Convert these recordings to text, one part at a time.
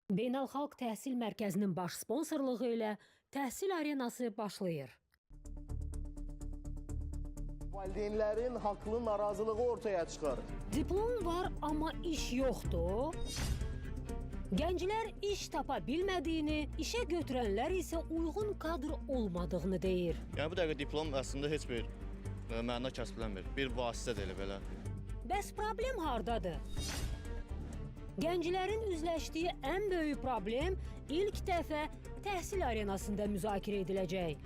Beynəlxalq Təhsil Mərkəzinin baş sponsorluğu ilə Təhsil Arenası başlayır. Valideynlərin haqlı narazılığı ortaya çıxır. Diplom var, amma iş yoxdur. Gənclər iş tapa bilmədiyini, işə götürənlər isə uyğun kadr olmadığını deyir. Yəni bu dəqiqə diplom əslində heç bir məna kəsb eləmir. Bir vasitədir elə belə. Bəs problem hardadır? Gənclərin üzləşdiyi ən böyük problem ilk dəfə Təhsil Arenasında müzakirə ediləcək.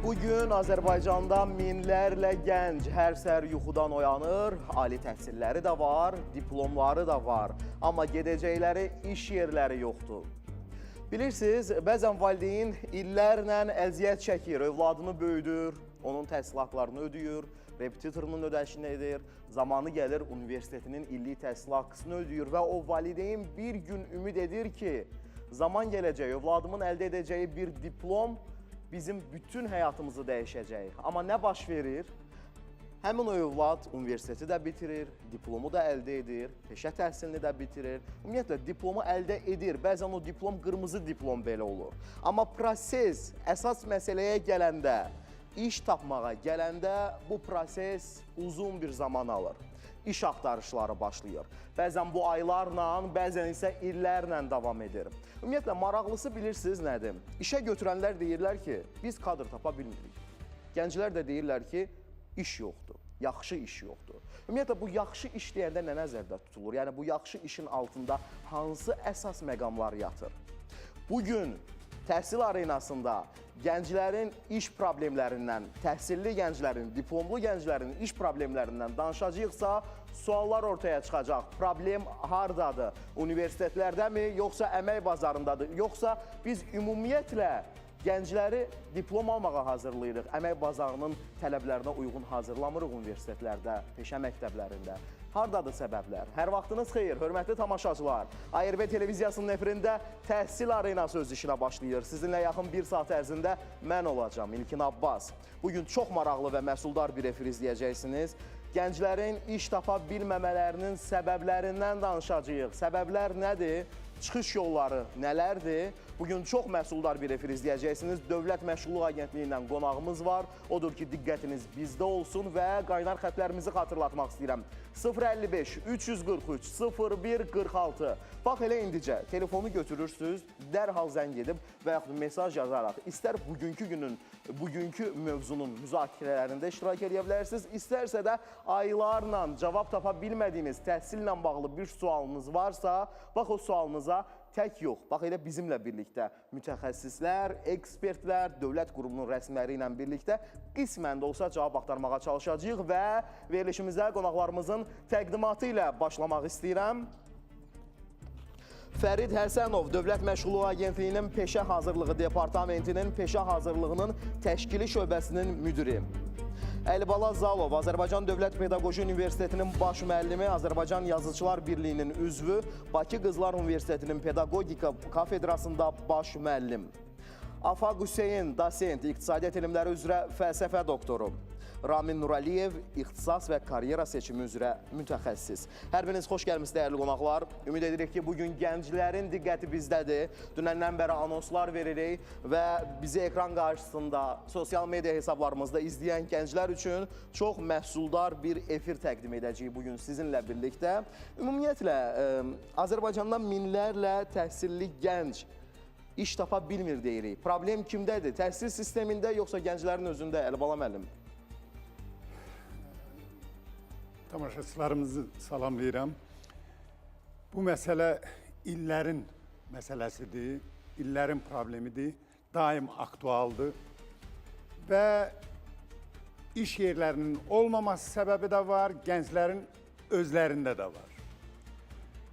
Bugün Azərbaycanda minlərlə gənc hər səhər yuxudan oyanır, ali təhsilləri də var, diplomları da var, amma gedəcəkləri iş yerləri yoxdur. Bilirsiniz, bəzən valideyn illərlə əziyyət çəkir, övladını böyüdür, onun təhsilatlarını ödəyir, repetitorunun ödəyişini edir, zamanı gəlir universitetinin illik təhsil haqqısını ödəyir və o valideyn bir gün ümid edir ki, zaman gələcək, övladımın əldə edəcəyi bir diplom bizim bütün həyatımızı dəyişəcək. Amma nə baş verir? Həmin o övlad universiteti də bitirir, diplomu da əldə edir, peşə təhsilini də bitirir. Ümumiyyətlə, diplomu əldə edir. Bəzən o diplom qırmızı diplom belə olur. Amma proses əsas məsələyə gələndə, iş tapmağa gələndə bu proses uzun bir zaman alır. İş axtarışları başlayır. Bəzən bu aylarla, bəzən isə illərlə davam edir. Ümumiyyətlə, maraqlısı bilirsiniz nədir? İşə götürənlər deyirlər ki, biz kadr tapa bilmirik. Gənclər də deyirlər ki, iş yoxdur, yaxşı iş yoxdur. Ümumiyyətlə, bu yaxşı iş deyəndə nə nəzərdə tutulur? Yəni, bu yaxşı işin altında hansı əsas məqamlar yatır? Bugün Təhsil Arenasında gənclərin iş problemlərindən, təhsilli gənclərin, diplomlu gənclərin iş problemlərindən danışacaqsa, suallar ortaya çıxacaq. Problem hardadır? Universitetlərdəmi, yoxsa əmək bazarındadır? Yoxsa biz ümumiyyətlə gəncləri diplom almağa hazırlayırıq, əmək bazarının tələblərinə uyğun hazırlamırıq universitetlərdə, peşə məktəblərində. Hardadır səbəblər? Hər vaxtınız xeyir, hörmətli tamaşaçılar. ARB televiziyasının efirində Təhsil Arenası öz işinə başlayır. Sizinlə yaxın bir saat ərzində mən olacağım, İlkin Abbas. Bugün çox maraqlı və məhsuldar bir efir izləyəcəksiniz. Gənclərin iş tapa bilməmələrinin səbəblərindən danışacağıq. Səbəblər nədir? Çıxış yolları nələrdir? Bugün çox məhsuldar bir efir izləyəcəksiniz. Dövlət Məşğulluq Agentliyindən qonağımız var. Odur ki, diqqətiniz bizdə olsun və qaynar xətlərimizi xatırlatmaq istəyirəm. 055 343 01 46. Bax, elə indicə telefonu götürürsünüz, dərhal zəng edib və yaxud mesaj yazaraq istər bugünkü günün, bugünkü mövzunun müzakirələrində iştirak edə bilərsiniz, istərsə də aylarla cavab tapa bilmədiyiniz təhsillə bağlı bir sualınız varsa, bax o sualınıza tək yox, bax elə bizimlə birlikdə mütəxəssislər, ekspertlər, dövlət qurumunun rəsmiləri ilə birlikdə qismən də olsa cavab axtarmağa çalışacağıq və verilişimizə qonaqlarımızın təqdimatı ilə başlamaq istəyirəm. Fərid Həsənov, Dövlət Məşğulluq Agentliyinin Peşə Hazırlığı Departamentinin Peşə Hazırlığının Təşkili Şöbəsinin müdiri. Əlibala Zalov, Azərbaycan Dövlət Pedaqoji Universitetinin baş müəllimi, Azərbaycan Yazıçılar Birliyinin üzvü, Bakı Qızlar Universitetinin Pedaqogika Kafedrasında baş müəllim. Afaq Hüseyin, dosent, İqtisadiyyat elmləri üzrə fəlsəfə doktoru. Ramin Nuraliyev, ixtisas və karyera seçimi üzrə mütəxəssis. Hər biriniz xoş gəlmişsiniz, dəyərli qonaqlar. Ümid edirik ki, bugün gənclərin diqqəti bizdədir. Dünəndən bəri anonslar veririk və bizi ekran qarşısında, sosial media hesablarımızda izləyən gənclər üçün çox məhsuldar bir efir təqdim edəcəyik bugün sizinlə birlikdə. Ümumiyyətlə, Azərbaycanda minlərlə təhsilli gənc iş tapa bilmir deyirik. Problem kimdədir? Təhsil sistemində yoxsa gənclərin özündə? Əlibala müəllim. Tamaşaçılarımızı salamlayıram. Bu məsələ illərin məsələsidir, illərin problemidir, daim aktualdır və iş yerlərinin olmaması səbəbi də var, gənclərin özlərində də var.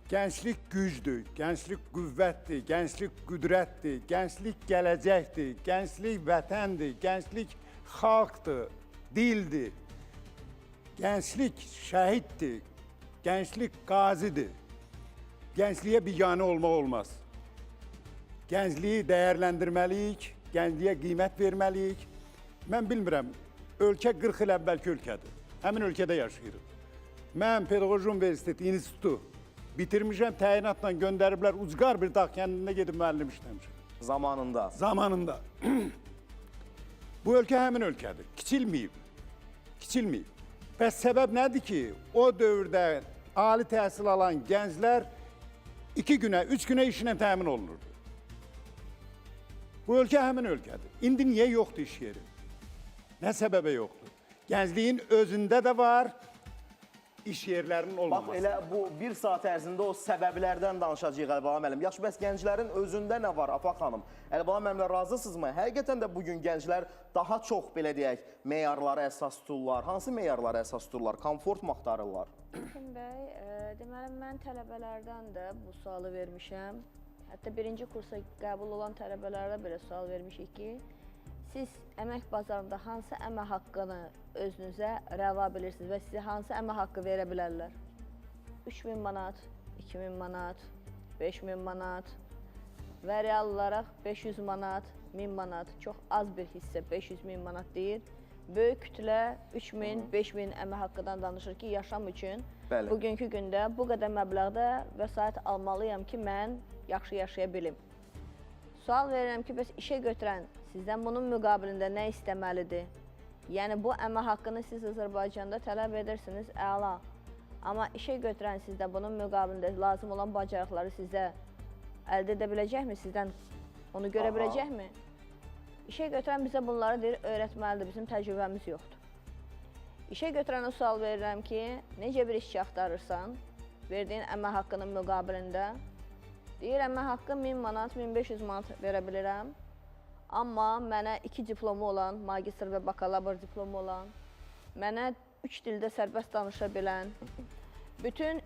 Gənclik gücdür, gənclik qüvvətdir, gənclik qüdrətdir, gənclik gələcəkdir, gənclik vətəndir, gənclik xalqdır, dildir. Gənclik şəhiddir, gənclik qazidir. Gəncliyə biganə olmaq olmaz. Gəncliyi dəyərləndirməliyik, gəncliyə qiymət verməliyik. Mən bilmirəm, ölkə 40 il əvvəlki ölkədir. Həmin ölkədə yaşayırıq. Mən Pedaqoji Universiteti İnstitutu bitirmişəm, təyinatla göndəriblər Ucqar bir dağ kəndində gedib müəllim işləmişəm. Zamanında. Zamanında. Bu ölkə həmin ölkədir. Kiçilməyib. Kiçilməyib. Bəs səbəb nədir ki, o dövrdə ali təhsil alan gənclər 2 günə, 3 günə işinə təmin olunurdu. Bu ölkə həmin ölkədir. İndi niyə yoxdur iş yeri? Nə səbəbə yoxdur? Gəncliyin özündə də var, iş yerlərinin Bax, olmaması. elə bu bir saat ərzində o səbəblərdən danışacağıq Əlibala müəllim. Yaxşı, bəs gənclərin özündə nə var Afaq xanım? Əlibala müəllimlə razısınızmı? Həqiqətən də bugün gənclər daha çox, belə deyək, meyarlara əsas tuturlar. Hansı meyarlara əsas tuturlar? Komfort mu axtarırlar? Həkim bəy, deməli mən tələbələrdən də bu sualı vermişəm. Hətta birinci kursa qəbul olan tələbələrdə belə sual vermişik ki, siz əmək bazarında hansı əmək haqqını özünüzə rəva bilirsiniz və sizə hansı əmək haqqı verə bilərlər? 3000 manat, 2000 manat, 5000 manat və real olaraq 500 manat, 1000 manat, çox az bir hissə 500-1000 manat deyir. Böyük kütlə 3000, 5000 əmək haqqından danışır ki, yaşam üçün Bəli. bugünkü gündə bu qədər məbləğdə vəsait almalıyam ki, mən yaxşı yaşaya bilim. Sual verirəm ki, bəs işə götürən sizdən bunun müqabilində nə istəməlidir? Yəni, bu əmək haqqını siz Azərbaycanda tələb edirsiniz, əla. Amma işə götürən sizdə bunun müqabilində lazım olan bacarıqları sizə əldə edə biləcəkmi? Sizdən onu görə biləcəkmi? İşə götürən bizə bunları deyir, öyrətməlidir, bizim təcrübəmiz yoxdur. İşə götürənə sual verirəm ki, necə bir işçi axtarırsan, verdiyin əmək haqqının müqabilində? Deyir, əmək haqqı 1000 manat, 1500 manat verə bilirəm. Amma mənə 2 diplomu olan, magistr və bakalavr diplomu olan, mənə 3 dildə sərbəst danışa bilən, bütün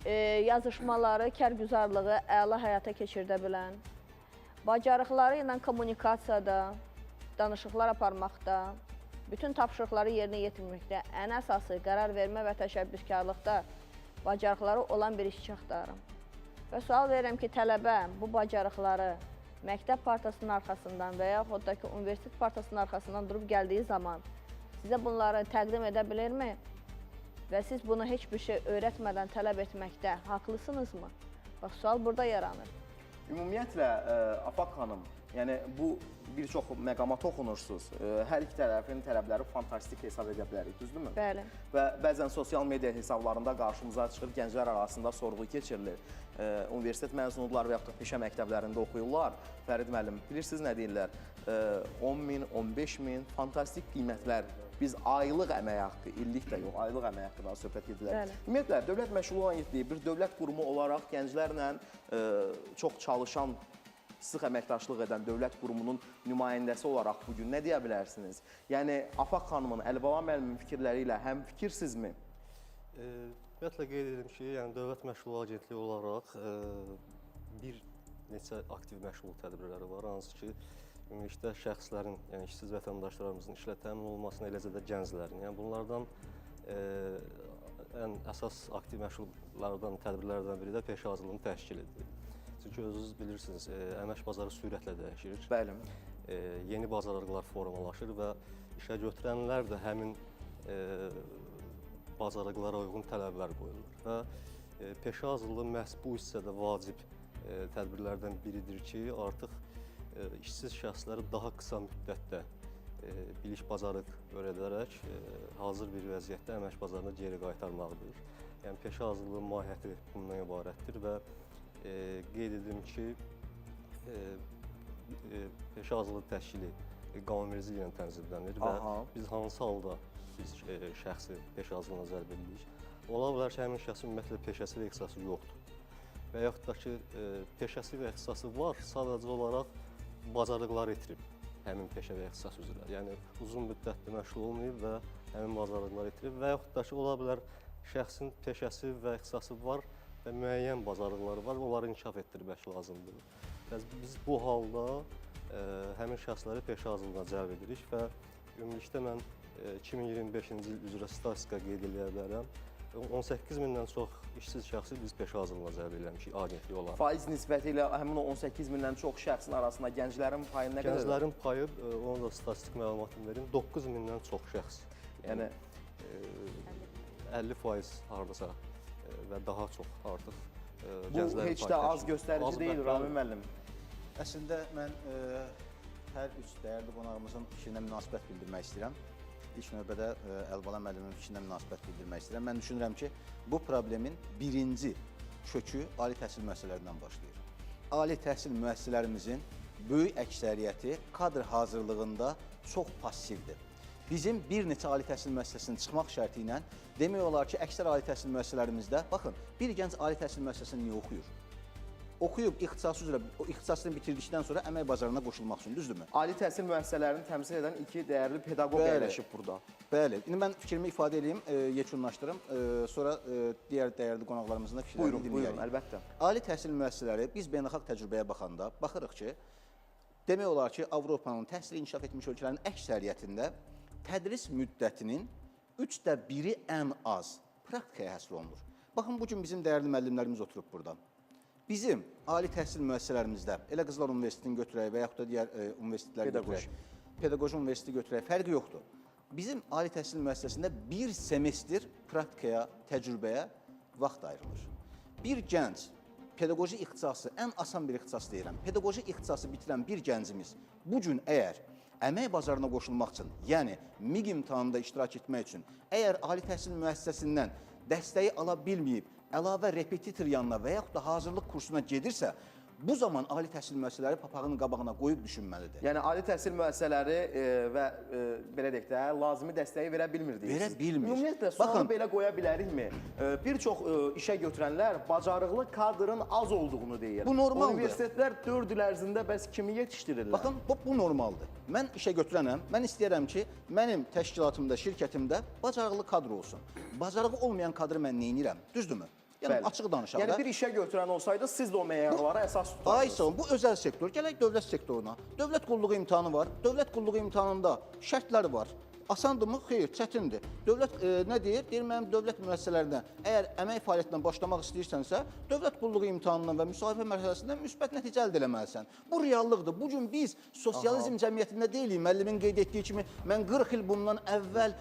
yazışmaları, kərgüzarlığı əla həyata keçirdə bilən, bacarıqları ilə kommunikasiyada, danışıqlar aparmaqda, bütün tapşırıqları yerinə yetirməkdə, ən əsası qərar vermə və təşəbbüskarlıqda bacarıqları olan bir işçi axtarırım. Və sual verirəm ki, tələbə bu bacarıqları məktəb partasının arxasından və yaxud da ki, universitet partasının arxasından durub gəldiyi zaman sizə bunları təqdim edə bilirmi? Və siz bunu heç bir şey öyrətmədən tələb etməkdə haqlısınızmı? Bax, sual burada yaranır. Ümumiyyətlə, Afaq xanım, yəni bu bir çox məqama toxunursunuz. Hər iki tərəfin tələbləri fantastik hesab edə bilərik, düzdürmü? Bəli. Və bəzən sosial media hesablarında qarşımıza çıxır, gənclər arasında sorğu keçirilir. Universitet məzunudurlar və yaxud da peşə məktəblərində oxuyurlar. Fərid müəllim, bilirsiniz nə deyirlər? 10.000, 15.000 fantastik qiymətlər. Biz aylıq əmək haqqı, illik də yox, aylıq əmək haqqından söhbət edirlər. Ümumiyyətlə, dövlət məşğul olan yetdiyi bir dövlət qurumu olaraq gənclərlə çox çalışan, sıx əməkdaşlıq edən dövlət qurumunun nümayəndəsi olaraq bugün nə deyə bilərsiniz? Yəni, Afaq xanımın, Əlibala müəllimin fikirləri ilə həm fikirsinizmi? Ümumiyyətlə qeyd edim ki, yəni Dövlət Məşğulluq Agentliyi olaraq bir neçə aktiv məşğulluq tədbirləri var, hansı ki, ümumilikdə şəxslərin, yəni işsiz vətəndaşlarımızın işlə təmin olunmasına, eləcə də gənclərin, yəni bunlardan ən əsas aktiv məşğullardan, tədbirlərdən biri də peşə hazırlığını təşkil edir. Çünki özünüz bilirsiniz, əmək bazarı sürətlə dəyişir. Bəli. Yeni bacarıqlar formalaşır və işə götürənlər də həmin bacarıqlara uyğun tələblər qoyulur. Və peşə hazırlığı məhz bu hissədə vacib tədbirlərdən biridir ki, artıq işsiz şəxsləri daha qısa müddətdə bilik bacarıq öyrədərək hazır bir vəziyyətdə əmək bazarına geri qaytarmaqdır. Yəni peşə hazırlığı mahiyyəti bundan ibarətdir və qeyd edim ki, peşə hazırlığı təşkili qanunvericiliklə ilə tənzimlənir və biz hansı halda biz şəxsi peşə hazırlığına cəlb edirik. Ola bilər ki, həmin şəxsin ümumiyyətlə peşəsi və ixtisası yoxdur. Və yaxud da ki, peşəsi və ixtisası var, sadəcə olaraq bacarıqları itirib həmin peşə və ixtisas üzrə. Yəni, uzun müddətdə məşğul olmayıb və həmin bacarıqları itirib və yaxud da ki, ola bilər şəxsin peşəsi və ixtisası var və müəyyən bacarıqları var, onları inkişaf etdirmək lazımdır. Biz bu halda həmin şəxsləri peşə hazırlığına cəlb edirik və ümumilikdə mən 2025-ci il üzrə statistika qeyd edə bilərəm. 18 mindən çox işsiz şəxsi biz peşə hazırlığına cəlb eləmişik agentlik olaraq. Faiz nisbəti ilə həmin o 18 mindən çox şəxsin arasında gənclərin payı nə qədər? Gənclərin payı, onu da statistik məlumatını verim, 9 mindən çox şəxs. Yəni 50% hardasa və daha çox artıq Bu gənclərin heç də az göstərici deyil, Rami müəllim. Əslində mən hər üç dəyərli qonağımızın fikrinə münasibət bildirmək istəyirəm. İlk növbədə Əlibala müəllimin fikrinə münasibət bildirmək istəyirəm. Mən düşünürəm ki, bu problemin birinci kökü ali təhsil müəssisələrindən başlayır. Ali təhsil müəssisələrimizin böyük əksəriyyəti kadr hazırlığında çox passivdir. Bizim bir neçə ali təhsil müəssisəsinin çıxmaq şərti ilə demək olar ki, əksər ali təhsil müəssisələrimizdə, baxın, bir gənc ali təhsil müəssisəsində niyə oxuyur? Oxuyub ixtisası üzrə, ixtisasını bitirdikdən sonra əmək bazarına qoşulmaq üçün, düzdürmü? Ali təhsil müəssisələrini təmsil edən iki dəyərli pedaqoq yerləşib burada. Bəli. İndi mən fikrimi ifadə edeyim, yekunlaşdırım. Sonra digər dəyərli qonaqlarımızın da fikirlərini dinləyək. Buyurun, əlbəttə. Ali təhsil müəssisələri, biz beynəlxalq təcrübəyə baxanda baxırıq ki, demək olar ki, Avropanın təhsil inkişaf etmiş ölkələrinin əksəriyyətində tədris müddətinin 1/3 ən az praktikaya həsr olunur. Baxın, bugün bizim dəyərli müəllimlərimiz oturub burada. Bizim ali təhsil müəssisələrimizdə, elə Qızlar Universitetini götürək və yaxud da digər universitetləri götürək, pedaqoji universiteti götürək, fərqi yoxdur. Bizim ali təhsil müəssisəsində bir semestr praktikaya, təcrübəyə vaxt ayrılır. Bir gənc pedaqoji ixtisası, ən asan bir ixtisas deyirəm, pedaqoji ixtisası bitirən bir gəncimiz bugün əgər əmək bazarına qoşulmaq üçün, yəni MİQ imtahanında iştirak etmək üçün, əgər ali təhsil müəssisəsindən dəstəyi ala bilməyib, əlavə repetitor yanına və yaxud da hazırlıq kursuna gedirsə, bu zaman ali təhsil müəssisələri papağının qabağına qoyub düşünməlidir. Yəni, ali təhsil müəssisələri və belə deyək də, lazımi dəstəyi verə bilmir deyirsiniz. Verə bilmir. Ümumiyyətlə, sualı belə qoya bilərikmi? Bir çox işə götürənlər bacarıqlı kadrın az olduğunu deyir. Bu normaldır. Universitetlər 4 il ərzində bəs kimi yetişdirirlər? Baxın, bu normaldır. Mən işə götürənəm, mən istəyirəm ki, mənim təşkilatımda, şirkətimdə bacarıqlı kadr olsun. Bacarığı olmayan kadrı mən neynirəm, düzdürmü? Yəni, açıq danışaq da. Yəni, bir işə götürən olsaydı, siz də o meyarlara əsas tutardınız. Ay sağ olun, bu özəl sektor. Gələk dövlət sektoruna. Dövlət qulluğu imtahanı var. Dövlət qulluğu imtahanında şərtlər var. Asandırmı? Xeyr, çətindir. Dövlət nə deyir? Deyir, mənim dövlət müəssisələrinə əgər əmək fəaliyyətindən başlamaq istəyirsənsə, dövlət qulluğu imtahanından və müsahibə mərhələsindən müsbət nəticə əldə eləməlisən. Bu reallıqdır. Bugün biz sosializm cəmiyyətində deyilik. Müəllimin qeyd etdiyi kimi, mən 40 il bundan əvvəl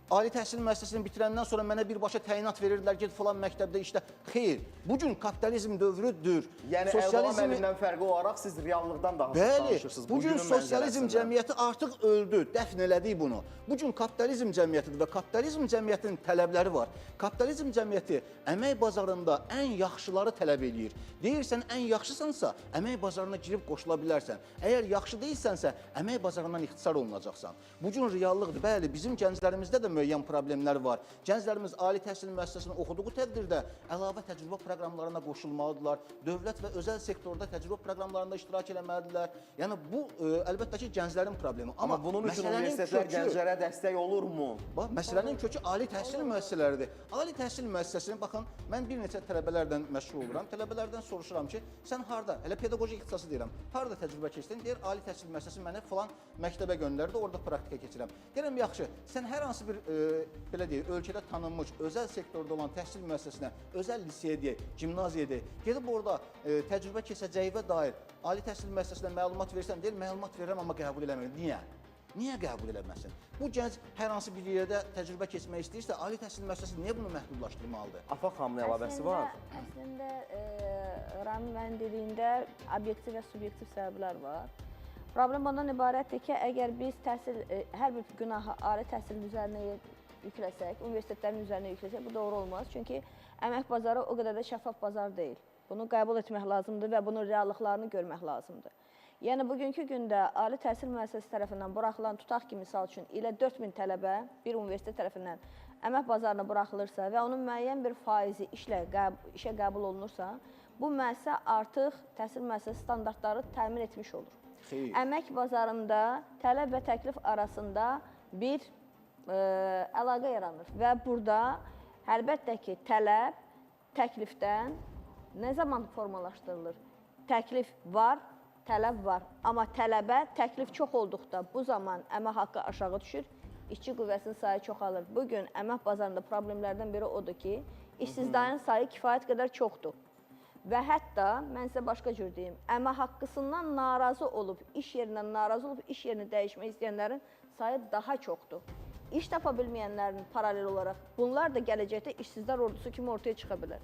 ali təhsil müəssisəsini bitirəndən sonra mənə birbaşa təyinat verirdilər, get falan məktəbdə işlə. Xeyr, bugün kapitalizm dövrüdür. Yəni, Əlibala müəllimdən fərqi olaraq siz reallıqdan daha çox danışırsınız. Bugün sosializm cəmiyyəti artıq öldü, dəfn elədik bunu. Bugün kapitalizm cəmiyyətidir və kapitalizm cəmiyyətinin tələbləri var. Kapitalizm cəmiyyəti əmək bazarında ən yaxşıları tələb eləyir. Deyirsən, ən yaxşısansa, əmək bazarına girib qoşula bilərsən. Əgər yaxşı deyilsənsə, əmək bazarından ixtisar olunacaqsan. Bugün reallıqdır. Bəli, bizim gənclərimizdə də müəyyən problemlər var. Gənclərimiz ali təhsil müəssisəsini oxuduğu təqdirdə əlavə təcrübə proqramlarına qoşulmalıdırlar. Dövlət və özəl sektorda təcrübə proqramlarında iştirak eləməlidirlər. Yəni, bu, əlbəttə ki, gənclərin problemi. Amma bunun üçün universitetlər gənclərə dəstək olurmu? Bax, məsələnin kökü ali təhsil müəssisələridir. Ali təhsil müəssisəsini, baxın, mən bir neçə tələbələrdən məşğul oluram. Tələbələrdən soruşuram ki, sən harda, elə pedaqoji ixtisası deyirəm, harda təcrübə keçdin? Deyir, ali təhsil müəssisəsi mənə falan məktəbə göndərdi, orada praktika keçirəm. Deyirəm, yaxşı, sən hər hansı bir, belə deyək, ölkədə tanınmış, özəl sektorda olan təhsil müəssisəsinə, özəl liseyə deyək, gimnaziya deyək, gedib orada təcrübə keçəcəyivə dair ali təhsil müəssisəsinə məlumat versən, deyir, məlumat verirəm, amma qəbul eləmir. Niyə? Niyə qəbul eləməsin? Bu gənc hər hansı bir yerdə təcrübə keçmək istəyirsə, ali təhsil müəssisəsi niyə bunu məhdudlaşdırmalıdır? Afaq xanımın əlavəsi var. Əslində, Rami mənim dediyində obyektiv və subyektiv səbəblər var. Problem ondan ibarətdir ki, əgər biz hər bir günahı ali təhsil üzərinə yükləsək, universitetlərin üzərinə yükləsək, bu doğru olmaz. Çünki əmək bazarı o qədər də şəffaf bazar deyil. Bunu qəbul etmək lazımdır və bunun reallıqlarını görmək lazımdır. Yəni, bugünkü gündə ali təhsil müəssisəsi tərəfindən buraxılan, tutaq ki, misal üçün, ilə 4000 tələbə bir universitet tərəfindən əmək bazarına buraxılırsa və onun müəyyən bir faizi işə qəbul olunursa, bu müəssisə artıq təhsil müəssisəsi standartları təmin etmiş olur. Xeyr. Əmək bazarında tələb və təklif arasında bir əlaqə yaranır və burada əlbəttə ki, tələb təklifdən nə zaman formalaşdırılır? Təklif var, tələb var. Amma tələbə təklif çox olduqda bu zaman əmək haqqı aşağı düşür, işçi qüvvəsinin sayı çoxalır. Bugün əmək bazarında problemlərdən biri odur ki, işsizlərin sayı kifayət qədər çoxdur. Və hətta, mən sizə başqa cür deyim, əmək haqqısından narazı olub, iş yerindən narazı olub, iş yerini dəyişmək istəyənlərin sayı daha çoxdur. iş tapa bilməyənlərin paralel olaraq bunlar da gələcəkdə işsizlər ordusu kimi ortaya çıxa bilər.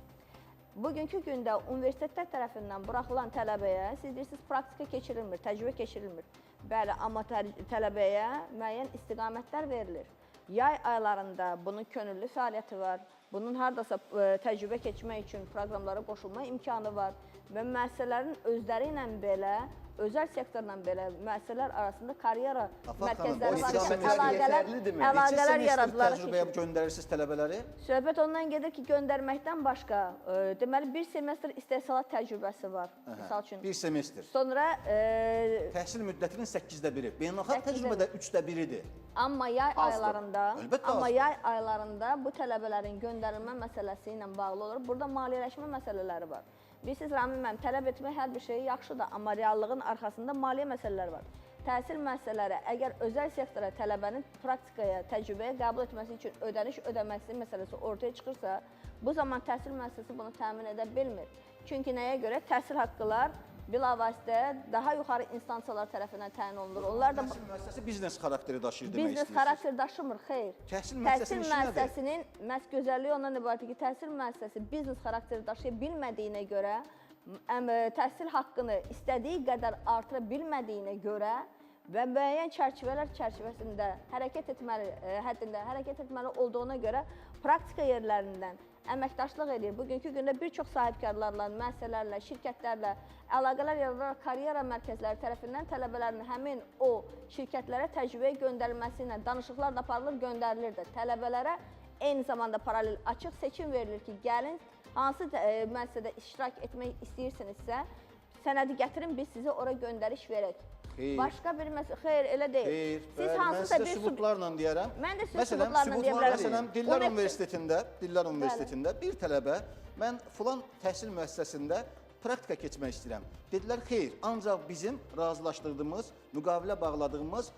Bugünkü gündə universitetlər tərəfindən buraxılan tələbəyə, siz deyirsiniz, praktika keçirilmir, təcrübə keçirilmir. Bəli, amma tələbəyə müəyyən istiqamətlər verilir. Yay aylarında bunun könüllü fəaliyyəti var, bunun hardasa təcrübə keçmək üçün proqramlara qoşulma imkanı var və müəssisələrin özləri ilə belə, özəl sektorla belə müəssisələr arasında karyera mərkəzləri var ki, əlaqələr yaradılaraq təcrübəyə göndərirsiniz tələbələri? Söhbət ondan gedir ki, göndərməkdən başqa, deməli, bir semestr istehsalat təcrübəsi var, misal üçün. Bir semestr. Sonra Təhsil müddətinin 8də biri. Beynəlxalq təcrübədə 3də biridir. Amma yay Azdır. aylarında bu tələbələrin göndərilmə məsələsi ilə bağlı olaraq burada maliyyələşmə məsələləri var. Bilirsiniz, Ramin müəllim, tələb etmək hər bir şey yaxşıdır, amma reallığın arxasında maliyyə məsələləri var. Təhsil müəssisələri əgər özəl sektora tələbənin praktikaya, təcrübəyə qəbul etməsi üçün ödəniş ödəməsi məsələsi ortaya çıxırsa, bu zaman təhsil müəssisəsi bunu təmin edə bilmir. Çünki nəyə görə? Təhsil haqqılar bilavasitə daha yuxarı instansiyalar tərəfindən təyin olunur. Onlar da Təhsil müəssisəsi biznes xarakteri daşıyır demək istəyirsiniz. biznes xarakter daşımır, xeyr. Təhsil müəssisəsinin işi nədir? müəssisəsinin məhz gözəlliyi ondan ibarətdir ki, təhsil müəssisəsi biznes xarakteri daşıya bilmədiyinə görə, təhsil haqqını istədiyi qədər artıra bilmədiyinə görə və müəyyən çərçivələr çərçivəsində həddində hərəkət etməli olduğuna görə praktika yerlərindən əməkdaşlıq edir. Bugünkü gündə bir çox sahibkarlarla, müəssisələrlə, şirkətlərlə əlaqələr yaradaraq karyera mərkəzləri tərəfindən tələbələrin həmin o şirkətlərə təcrübəyə göndərilməsi ilə danışıqlar da aparılır, göndərilir də. Tələbələrə eyni zamanda paralel açıq seçim verilir ki, gəlin hansı müəssisədə iştirak etmək istəyirsinizsə, sənədi gətirin, biz sizi ora göndəriş verək. Başqa bir məsələ, xeyr, elə deyil. Xeyr, mən sizə sübutlarla deyərəm. Mən də sizə sübutlarla deyə bilərəm. Məsələn, Dillər Universitetində bir tələbə, mən filan təhsil müəssisəsində praktika keçmək istəyirəm. Dedilər, xeyr, ancaq bizim razılaşdırdığımız, müqavilə bağladığımız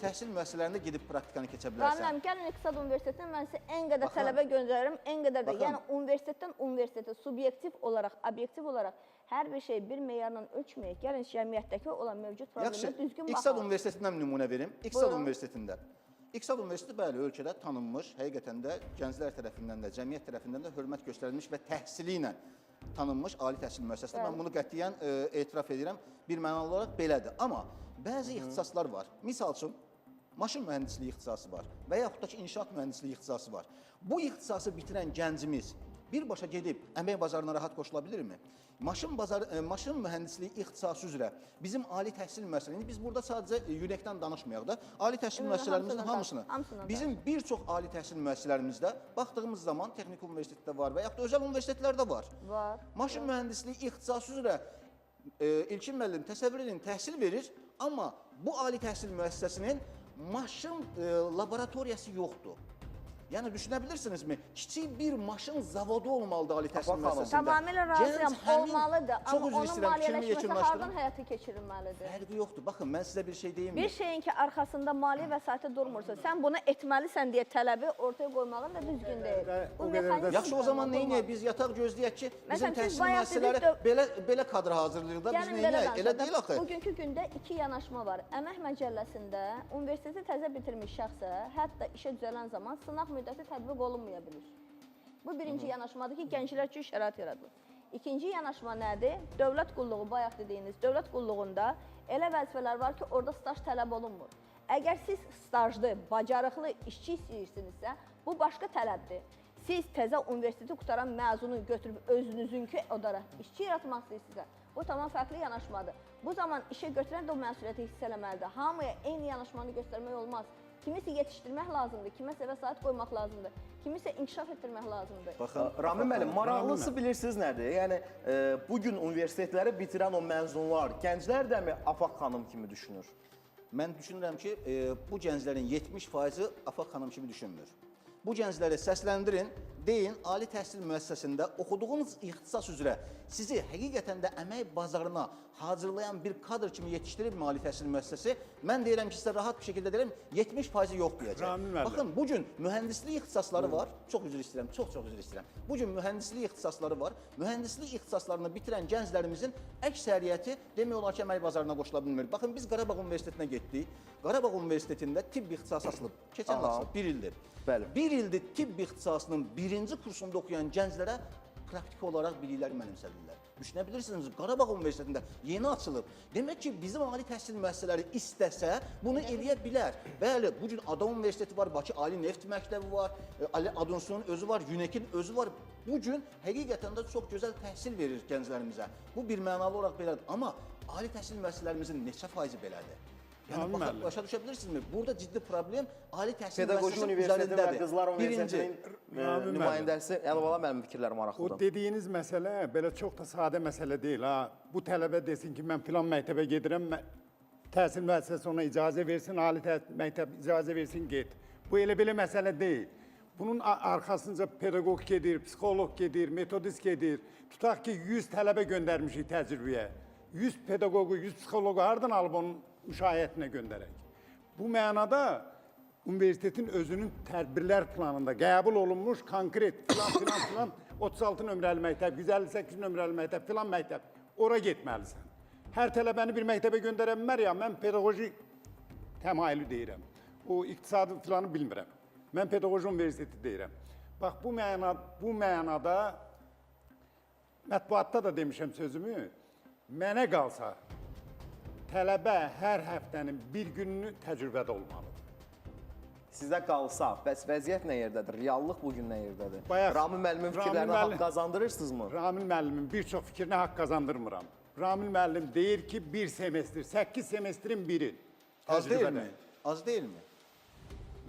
təhsil müəssisələrində gedib praktikanı keçə bilərsən. Ramiləm, gəlin İqtisad Universitetinə mən sizə ən qədər tələbə göndərirəm, ən qədər də, yəni universitetdən universitetə subyektiv olaraq, obyektiv olaraq hər bir şey bir meyarla ölçməyək. Gəlin cəmiyyətdəki olan mövcud problemə düzgün baxaq. İqtisad Universitetindən nümunə verim. İqtisad Universitetində. İqtisad Universiteti bəli, ölkədə tanınmış, həqiqətən də gənclər tərəfindən də, cəmiyyət tərəfindən də hörmət göstərilmiş və təhsili ilə tanınmış ali təhsil müəssisəsidir. Mən bunu qətiyyən etiraf edirəm. Bir mənalı olaraq belədir. Amma bəzi ixtisaslar var. Misal üçün, maşın mühəndisliyi ixtisası var və yaxud da ki, inşaat mühəndisliyi ixtisası var. Bu ixtisası bitirən gəncimiz birbaşa gedib əmək bazarına rahat qoşula bilirmi? Maşın mühəndisliyi ixtisası üzrə bizim ali təhsil müəssisələrimiz, biz burada sadəcə UNEC-dən danışmayaq da, ali təhsil müəssisələrimizin hamısını, bizim bir çox ali təhsil müəssisələrimizdə baxdığımız zaman texniki universitetdə var və yaxud da özəl universitetlərdə var. Maşın mühəndisliyi ixtisası üzrə İlkin müəllim təsəvvür edin, təhsil verir, amma bu ali təhsil müəssisəsinin maşın laboratoriyası yoxdur. Yəni, düşünə bilirsinizmi? Kiçik bir maşın zavodu olmalıdır ali təhsil müəssisəsində. Tamamilə razıyam, olmalıdır. Amma onun maliyyələşməsi hardan həyata keçirilməlidir? Fərqi yoxdur. Baxın, mən sizə bir şey deyim mi? Bir şeyin ki, arxasında maliyyə vəsaiti durmursa, sən bunu etməlisən deyə tələbi ortaya qoymağın da düzgün deyil. Yaxşı, o zaman neynəyək? Biz yataq gözləyək ki, bizim təhsil müəssisələri belə kadr hazırlayır da, biz neynəyək? Elə deyil axı. Bugünkü gündə iki yanaşma var. Əmək məcəlləsində universiteti təzə bitirmiş şəxsə, hətta işə düzələn zaman sınaq müddəti tətbiq olunmaya bilir. Bu birinci yanaşmadır ki, gənclər üçün şərait yaradılır. İkinci yanaşma nədir? Dövlət qulluğu, bayaq dediyiniz, dövlət qulluğunda elə vəzifələr var ki, orada staj tələb olunmur. Əgər siz stajlı, bacarıqlı işçi istəyirsinizsə, bu başqa tələbdir. Siz təzə universiteti qutaran məzunu götürüb özünüzünkü odara işçi yaratmaq istəyirsinizsə, bu tamam fərqli yanaşmadır. Bu zaman işə götürən də o məsuliyyəti hiss eləməlidir. Hamıya eyni yanaşmanı göstərmək olmaz. Kimisə yetişdirmək lazımdır, kimisə vəsait qoymaq lazımdır, kimisə inkişaf etdirmək lazımdır. Baxın, Ramin müəllim, maraqlısı bilirsiniz nədir? Yəni, bugün universitetləri bitirən o məzunlar, gənclər də mi Afaq xanım kimi düşünür? Mən düşünürəm ki, bu gənclərin 70%-i Afaq xanım kimi düşünmür. Bu gəncləri səsləndirin, deyin, ali təhsil müəssisəsində oxuduğunuz ixtisas üzrə sizi həqiqətən də əmək bazarına hazırlayan bir kadr kimi yetişdiribmi ali təhsil müəssisəsi? Mən deyirəm ki, sizə rahat bir şəkildə deyirəm, 70% yox deyəcək. Ramil müəllim. Baxın, bugün mühəndislik ixtisasları var. Çox üzr istəyirəm, çox üzr istəyirəm. Bugün mühəndislik ixtisasları var. Mühəndislik ixtisaslarını bitirən gənclərimizin əksəriyyəti demək olar ki, əmək bazarına qoşula bilmir. Baxın, biz Qarabağ Universitetinə getdik. Qarabağ Universitetində tibb ixtisası açılıb. Keçən il açılıb, 1 ildir. Bəli. 1 ildir tibb ixtisasının 1-ci kursunda oxuyan gənclərə praktiki olaraq bilikləri mənimsədirlər. Düşünə bilirsiniz, Qarabağ Universitetində yeni açılıb. Demək ki, bizim ali təhsil müəssisələri istəsə, bunu eləyə bilər. Bəli, bugün Ada Universiteti var, Bakı Ali Neft Məktəbi var, Ali Adunsunun özü var, UNEK-in özü var. Bugün həqiqətən də çox gözəl təhsil verir gənclərimizə. Bu bir mənalı olaraq belədir. Amma ali təhsil müəssisələrimizin neçə faizi belədir? Yəni, başa düşə bilirsinizmi? Burada ciddi problem ali təhsil Pedaqoji müəssisəsinin Universiteti və üzərindədir. Qızlar Universitetinin nümayəndəsi Əlibala mənim fikirlərim O maraqlıdır. dediyiniz məsələ belə çox da sadə məsələ deyil. Ha. Bu tələbə desin ki, mən filan məktəbə gedirəm, təhsil müəssisəsi ona icazə versin, ali məktəb icazə versin, get. Bu elə-belə məsələ deyil. Bunun arxasınca pedaqog gedir, psixoloq gedir, metodist gedir. Tutaq ki, 100 tələbə göndərmişik təcrübəyə. 100 pedaqoqu, 100 psixoloqu hardan alıb onun müşahiyyətinə göndərək? Bu mənada universitetin özünün tədbirlər planında qəbul olunmuş konkret filan 36 nömrəli məktəb, 158 nömrəli məktəb, filan məktəb, ora getməlisən. Hər tələbəni bir məktəbə göndərə bilmər ya, mən pedaqoji təmayülü deyirəm. O iqtisadı filanı bilmirəm. Mən pedaqoji universiteti deyirəm. Bax, bu mənada mətbuatda da demişəm sözümü, mənə qalsa tələbə hər həftənin bir gününü təcrübədə olmalıdır. Sizə qalsa, bəs vəziyyət nə yerdədir? Reallıq bugün nə yerdədir? Bayaq Ramil müəllimin fikirlərinə haqq qazandırırsınızmı? Ramil müəllimin bir çox fikrinə haqq qazandırmıram. Ramil müəllim deyir ki, bir semestr, 8 semestrin biri. Az deyilmi? Az deyilmi?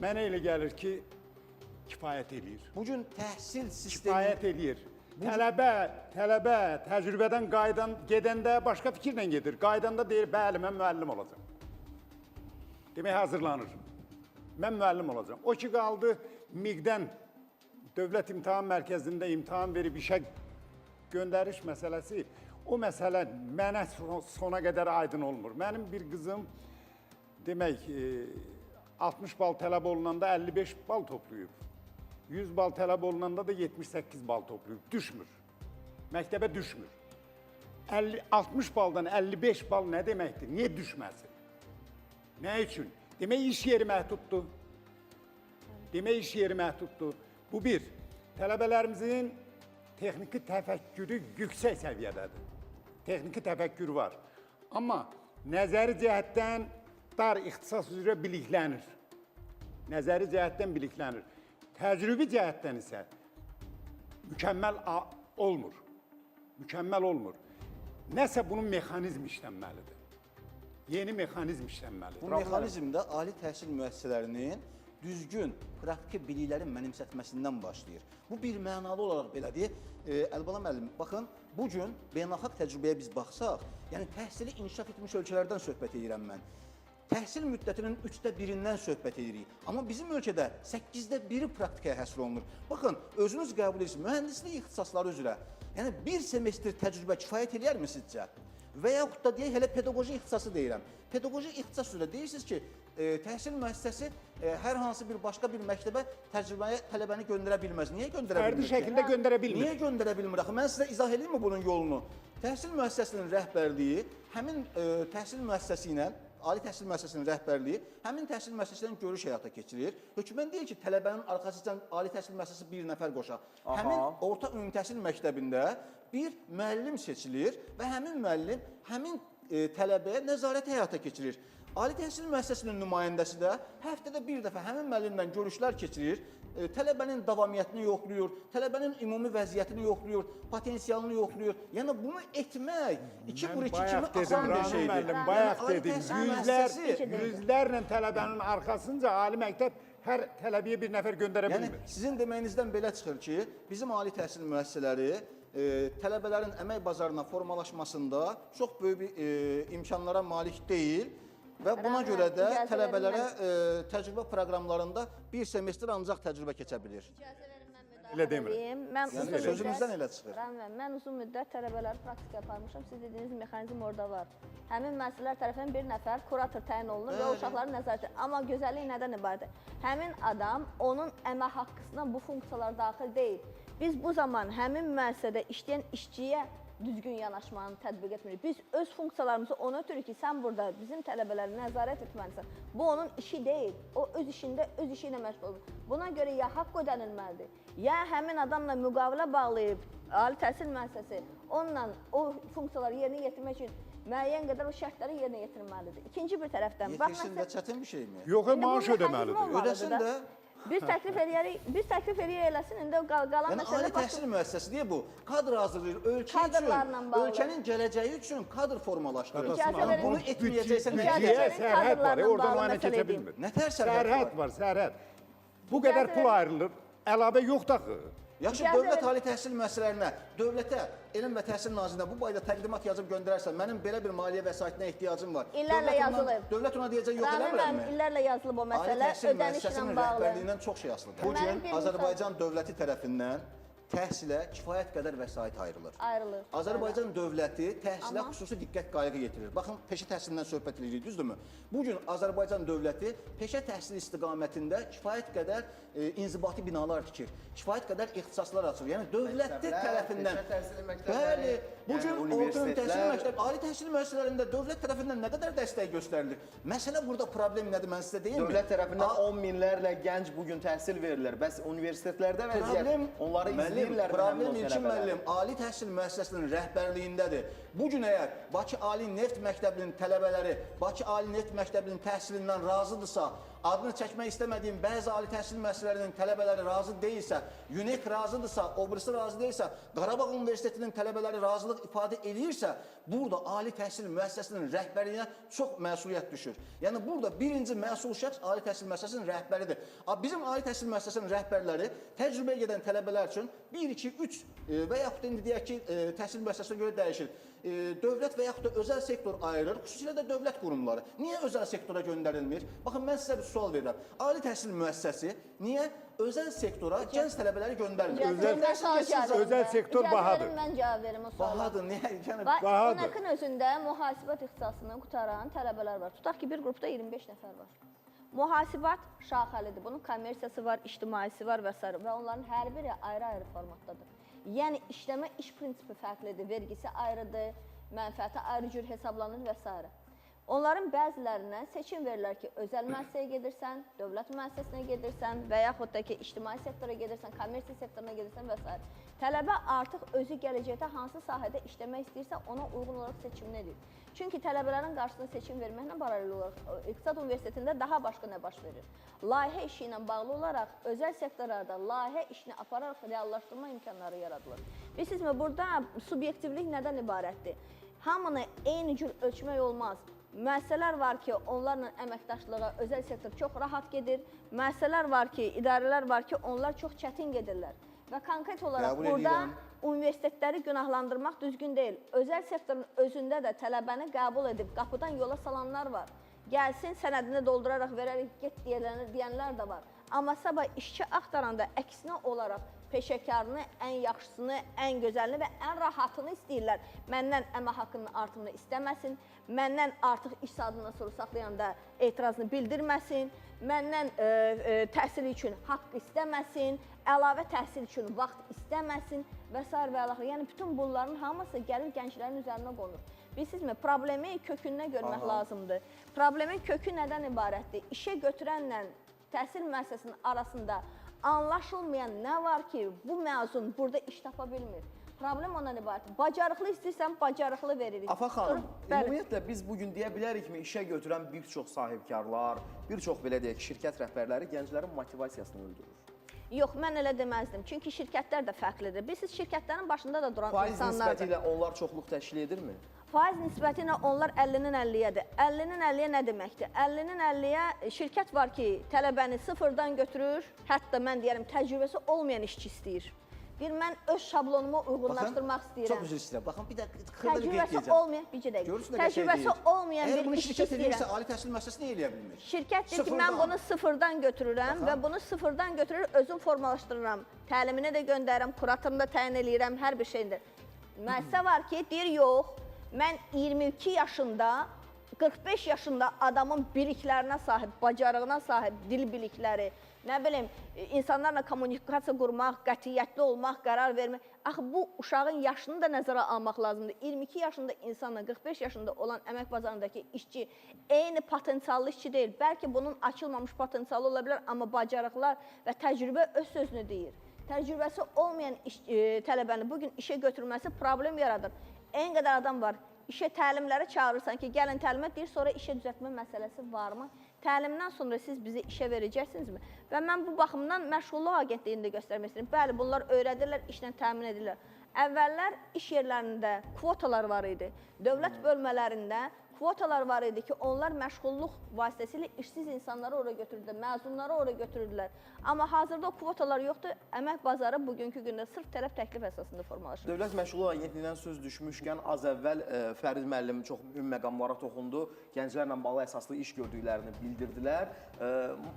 Mənə elə gəlir ki, kifayət eləyir. Bugün təhsil sistemi... Kifayət eləyir. Tələbə təcrübədən gedəndə başqa fikirlə gedir. Qaydanda deyir, bəli, mən müəllim olacam. Demək, hazırlanır. Mən müəllim olacam. O ki, qaldı MİQ-dən Dövlət İmtahan Mərkəzində imtahan verib işə göndəriş məsələsi, o məsələ mənə sona qədər aydın olmur. Mənim bir qızım, demək, 60 bal tələb olunanda 55 bal toplayıb. 100 bal tələb olunanda da 78 bal toplayıb. Düşmür. Məktəbə düşmür. 60 baldan 55 bal nə deməkdir? Niyə düşməsin? Nə üçün? Demək, iş yeri məhduddur. Demək, iş yeri məhduddur. Bu bir, tələbələrimizin texniki təfəkkürü yüksək səviyyədədir. Texniki təfəkkür var. Amma nəzəri cəhətdən dar ixtisas üzrə biliklənir. Nəzəri cəhətdən biliklənir. Təcrübi cəhətdən isə mükəmməl olmur. Mükəmməl olmur. Nəsə bunun mexanizmi işlənməlidir. Yeni mexanizm işlənməlidir. Bu mexanizmdə ali təhsil müəssisələrinin düzgün praktiki biliklərin mənimsətməsindən başlayır. Bu bir mənalı olaraq belədir. Əlibala müəllim, baxın, bugün beynəlxalq təcrübəyə biz baxsaq, yəni təhsili inkişaf etmiş ölkələrdən söhbət edirəm mən. Təhsil müddətinin 1/3-dən söhbət edirik. Amma bizim ölkədə 8/1 praktikaya həsr olunur. Baxın, özünüz qəbul edirsiniz, mühəndislik ixtisasları üzrə. Yəni, bir semestr təcrübə kifayət edərmi sizcə? Və yaxud da deyək, hələ pedaqoji ixtisası deyirəm. Pedaqoji ixtisas üzrə deyirsiniz ki, təhsil müəssisəsi hər hansı bir başqa bir məktəbə təcrübəyə tələbəni göndərə bilməz. Niyə göndərə bilmir? Fərdi şəkildə göndərə bilmir. Niyə göndərə bilmir? Axı, mən sizə izah edeyim mi bunun yolunu? Təhsil müəssisəsinin rəhbərliyi həmin təhsil müəssisəsi ilə ali təhsil müəssisəsinin rəhbərliyi həmin təhsil müəssisəsindən görüş həyata keçirir. Hökmən deyir ki, tələbənin arxasından ali təhsil müəssisəsi bir nəfər qoşar. Həmin orta ümumi təhsil məktəbində bir müəllim seçilir və həmin müəllim həmin tələbəyə nəzarət həyata keçirir. Ali təhsil müəssisəsinin nümayəndəsi də həftədə bir dəfə həmin müəllimlə görüşlər keçirir, tələbənin davamiyyətini yoxlayır, tələbənin ümumi vəziyyətini yoxlayır, potensialını yoxlayır. Yəni, bunu etmək 2x2 kimi asan bir şeydir. Bayaq dedim, yüzlərlə tələbənin arxasınca ali məktəb hər tələbəyə bir nəfər göndərə bilmir. Yəni, sizin deməyinizdən belə çıxır ki, bizim ali təhsil müəssisələri tələbələrin əmək bazarına formalaşmasında çox böyük bir imkanlara malik deyil. Və buna görə də tələbələrə təcrübə proqramlarında bir semestr ancaq təcrübə keçə bilir. Elə demirəm. Mən Yəni uzun sözünüzdən müddət- elə çıxır. Rəmzan, mən uzun müddət tələbələri praktika aparmışam. Siz dediyiniz mexanizm orada var. Həmin müəssisələr tərəfindən bir nəfər kurator təyin olunur və o uşaqları nəzarət edir. Amma gözəllik nədən ibarətdir? Həmin adam, onun əmək haqqısına bu funksiyalar daxil deyil. Biz bu zaman həmin müəssisədə işləyən işçiyə düzgün yanaşmanı tətbiq etmirik. Biz öz funksiyalarımızı ona ötürük ki, sən burada bizim tələbələri nəzarət etməlisən. Bu onun işi deyil. O öz işində, öz işi ilə məşğul olur. Buna görə ya haqq ödənilməlidir, ya həmin adamla müqavilə bağlayıb ali təhsil müəssisəsi onunla o funksiyaları yerinə yetirmək üçün müəyyən qədər o şərtləri yerinə yetirməlidir. İkinci bir tərəfdən, Yetirsin də çətin bir şeymi? Yox, İndi bu maaş mexanizm ödəməlidir. olmalıdır Ödəsin da. də. Biz təklif eləyək eləsin, indi o qalan Yəni məsələ ali təhsil müəssisəsi deyə bu kadr hazırlayır ölkə Kadrlarla üçün, bağlı. ölkənin gələcəyi üçün kadr formalaşdırır. İcazə Amma verin. bunu etməyəcəksə nə İcazə Büdcəyə verin, edəcəksən? sərhəd var, kadrlarla oradan o bağlı yana məsələ keçə deyim. bilmir. Nətər Sərhəd var, sərhəd. Bu İcazə qədər pul verin. ayrılır, əlavə yoxdur axı. Yaxşı, İcazə dövlət verin. ali təhsil müəssisələrinə, dövlətə, Elm və Təhsil Nazirinə bu barədə təqdimat yazıb göndərərsən, mənim belə bir maliyyə vəsaitinə ehtiyacım var. İllərlə yazılıb. Dövlət ona deyəcək, yox Rəmin eləmirəm müəllim, illərlə yazılıb o Ali məsələ, təhsil ödənişlə müəssisəsinin bağlı. rəhbərliyindən çox şey asılıdır. Bu Mənim gün bir Azərbaycan dövləti tərəfindən təhsilə kifayət qədər vəsait ayrılır. Ayrılır. Azərbaycan dövləti təhsilə Amma- xüsusi diqqət qayğı yetirir. Baxın, peşə təhsilindən söhbət edirik, düzdürmü? Bu gün Azərbaycan dövləti peşə təhsili istiqamətində kifayət qədər inzibati binalar tikir. Kifayət qədər ixtisaslar açır. Yəni dövləti Məktəblər, tərəfindən. peşə təhsili məktəbləri, Bəli, bu yəni gün orta universitetlər. təhsil məktəb, ali təhsil müəssisələrində dövlət tərəfindən nə qədər dəstək göstərilir? Məsələ burada problem nədir? Mən sizə deyim mi? Dövlət tərəfindən 10 minlərlə gənc bugün təhsil verilir. Bəs universitetlərdə vəziyyət onları izləyirlər. Problem İlkin müəllim ali təhsil müəssisəsinin rəhbərliyindədir. Bu gün əgər Bakı Ali Neft Məktəbinin tələbələri Bakı Ali Neft Məktəbinin təhsilindən razıdırsa, adını çəkmək istəmədiyim bəzi ali təhsil müəssisələrinin tələbələri razı deyilsə, UNEK razıdırsa, o birisi razı deyilsə, Qarabağ Universitetinin tələbələri razılıq ifadə edirsə, burada ali təhsil müəssisəsinin rəhbərliyinə çox məsuliyyət düşür. Yəni burada birinci məsul şəxs ali təhsil müəssisəsinin rəhbəridir. Bizim ali təhsil müəssisəsinin rəhbərləri təcrübəyə gedən tələbələr üçün 1, 2, 3 və yaxud da indi deyək ki, təhsil müəssisəsinə görə dəyişir. Dövlət və yaxud da özəl sektor ayırır, xüsusilə də dövlət qurumları. Niyə özəl sektora göndərilmir? Baxın, mən sizə bir sual verirəm. Ali təhsil müəssisəsi niyə özəl sektora gənc tələbələri göndərmir? Özəl sektor bahadır. Mən cavab verim o suala. Bahadır, niyə? Yəni, Bahadır. UNEK-in özündə mühasibat ixtisasını qutaran tələbələr var. Tutaq ki, bir qrupda 25 nəfər var. Mühasibat şaxəlidir. Bunun kommersiyası var, ictimaisi var və s. və onların hər biri ayrı-ayrı formatdadır. Yəni işləmə iş prinsipi fərqlidir, vergisi ayrıdır, mənfəəti ayrı cür hesablanır və s. Onların bəzilərinə seçim verirlər ki, özəl müəssisəyə gedirsən, dövlət müəssisəsinə gedirsən və yaxud da ki, ictimai sektora gedirsən, kommersiya sektoruna gedirsən və s. Tələbə artıq özü gələcəkdə hansı sahədə işləmək istəyirsə, ona uyğun olaraq seçimini edir. Çünki tələbələrin qarşısına seçim verməklə paralel olaraq İqtisad Universitetində daha başqa nə baş verir? Layihə işi ilə bağlı olaraq özəl sektorlarda layihə işini apararaq reallaşdırma imkanları yaradılır. Bilirsizmi, burada subyektivlik nədən ibarətdir? Hamını eyni cür ölçmək olmaz. Müəssisələr var ki, onlarla əməkdaşlığa özəl sektor çox rahat gedir. Müəssisələr var ki, idarələr var ki, onlar çox çətin gedirlər. Və konkret olaraq Qəbul burada edirəm. universitetləri günahlandırmaq düzgün deyil. Özəl sektorun özündə də tələbəni qəbul edib qapıdan yola salanlar var. Gəlsin, sənədini dolduraraq verərək get deyənlər də var. Amma sabah işçi axtaranda əksinə olaraq peşəkarını, ən yaxşısını, ən gözəlini və ən rahatını istəyirlər. Məndən əmək haqqının artımını istəməsin, məndən artıq iş saatından sonra saxlayanda etirazını bildirməsin, məndən təhsil üçün haqq istəməsin, əlavə təhsil üçün vaxt istəməsin və s. və əlaxır. Yəni, bütün bunların hamısı gəlir gənclərin üzərinə qonur. Bilirsizmi, problemi kökündən görmək lazımdır. Problemin kökü nədən ibarətdir? İşə götürənlə təhsil müəssisəsinin arasında anlaşılmayan nə var ki, bu məzun burada iş tapa bilmir? Problem ondan ibarətdir. Bacarıqlı istəyirsən, bacarıqlı veririk. Afa xanım, ümumiyyətlə biz bugün deyə bilərikmi, işə götürən bir çox sahibkarlar, bir çox belə deyək, şirkət rəhbərləri gənclərin motivasiyasını öldürür. Yox, mən elə deməzdim. Çünki şirkətlər də fərqlidir. Bilirsiniz, şirkətlərin başında da duran Faiz insanlardır. nisbəti ilə onlar çoxluq təşkil edirmi? Faiz nisbəti ilə onlar 50-nin 50-yədir. 50-nin 50-yə nə deməkdir? 50-nin 50-yə şirkət var ki, tələbəni sıfırdan götürür, hətta mən deyərəm təcrübəsi olmayan işçi istəyir. Bir mən öz şablonumu uyğunlaşdırmaq istəyirəm. Çox üzr istəyirəm. Baxın, bir də xırda bir qeyd Təcrübəsi edəcəm. olmayan, bir dəqiqə. Görürsünüz, Təcrübəsi olmayan Əgər bir bunu işçi şirkət edirsə, istəyirəm. ali təhsil müəssisəsi nə eləyə bilmir? Şirkət deyir ki, Sıfırdan. mən bunu sıfırdan götürürəm və bunu sıfırdan götürür, özüm formalaşdırıram. Təliminə də göndərirəm, kuratorunu da təyin eləyirəm, hər bir şeydir. Müəssisə var ki, deyir yox, mən 22 yaşında, 45 yaşında adamın biliklərinə sahib, bacarığına sahib, dil bilikləri, nə bilim, insanlarla kommunikasiya qurmaq, qətiyyətli olmaq, qərar vermək. Axı bu uşağın yaşını da nəzərə almaq lazımdır. 22 yaşında insanla 45 yaşında olan əmək bazarındakı işçi eyni potensiallı işçi deyil. Bəlkə bunun açılmamış potensialı ola bilər, amma bacarıqlar və təcrübə öz sözünü deyir. Təcrübəsi olmayan tələbəni bugün işə götürməsi problem yaradır. En qədər adam var. İşə təlimlərə çağırırsan ki, gəlin təlimə deyir, sonra işə düzəltmə məsələsi varmı? Təlimdən sonra siz bizi işə verəcəksinizmi? Və mən bu baxımdan məşğulluq agentliyini də göstərmək istəyirəm. Bəli, bunlar öyrədirlər, işlə təmin edirlər. Əvvəllər iş yerlərində kvotalar var idi. Dövlət bölmələrində kvotalar var idi ki, onlar məşğulluq vasitəsilə işsiz insanları ora götürürdülər, məzunları ora götürürdülər. Amma hazırda o kvotalar yoxdur. Əmək bazarı bugünkü gündə sırf tələb təklif əsasında formalaşır. Dövlət Məşğulluq Agentliyindən söz düşmüşkən az əvvəl Fərid müəllim çox mühüm məqamlara toxundu. Gənclərlə bağlı əsaslı iş gördüklərini bildirdilər.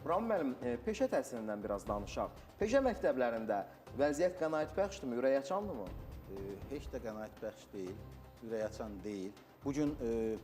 Rami müəllim, peşə təhsilindən biraz danışaq. Peşə məktəblərində vəziyyət qənaətbəxşdirmi, ürəkaçandırmı? Heç də qənaətbəxş deyil, ürəkaçan deyil. Bugün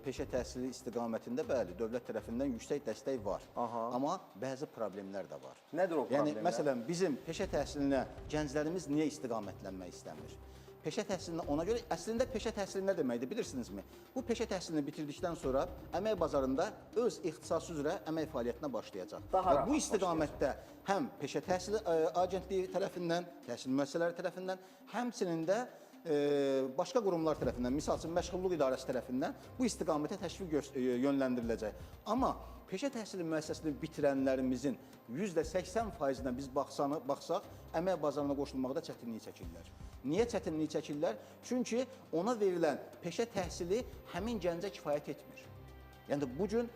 peşə təhsili istiqamətində bəli, dövlət tərəfindən yüksək dəstək var. Amma bəzi problemlər də var. Nədir o problemlər? Yəni, məsələn, bizim peşə təhsilinə gənclərimiz niyə istiqamətlənmək istəmir? Peşə təhsilinə ona görə, əslində peşə təhsili nə deməkdir, bilirsinizmi? Bu peşə təhsilini bitirdikdən sonra əmək bazarında öz ixtisası üzrə əmək fəaliyyətinə başlayacaq. Və bu istiqamətdə həm peşə təhsili agentliyi tərəfindən, təhsil müəssisələri tərəfindən, həmçinin də başqa qurumlar tərəfindən, misal üçün məşğulluq idarəsi tərəfindən bu istiqamətə təşviq yönləndiriləcək. Amma peşə təhsili müəssisəsini bitirənlərimizin %80%-nə biz baxsaq, əmək bazarına qoşulmaqda çətinlik çəkirlər. Niyə çətinlik çəkirlər? Çünki ona verilən peşə təhsili həmin gəncə kifayət etmir. Yəni, bugün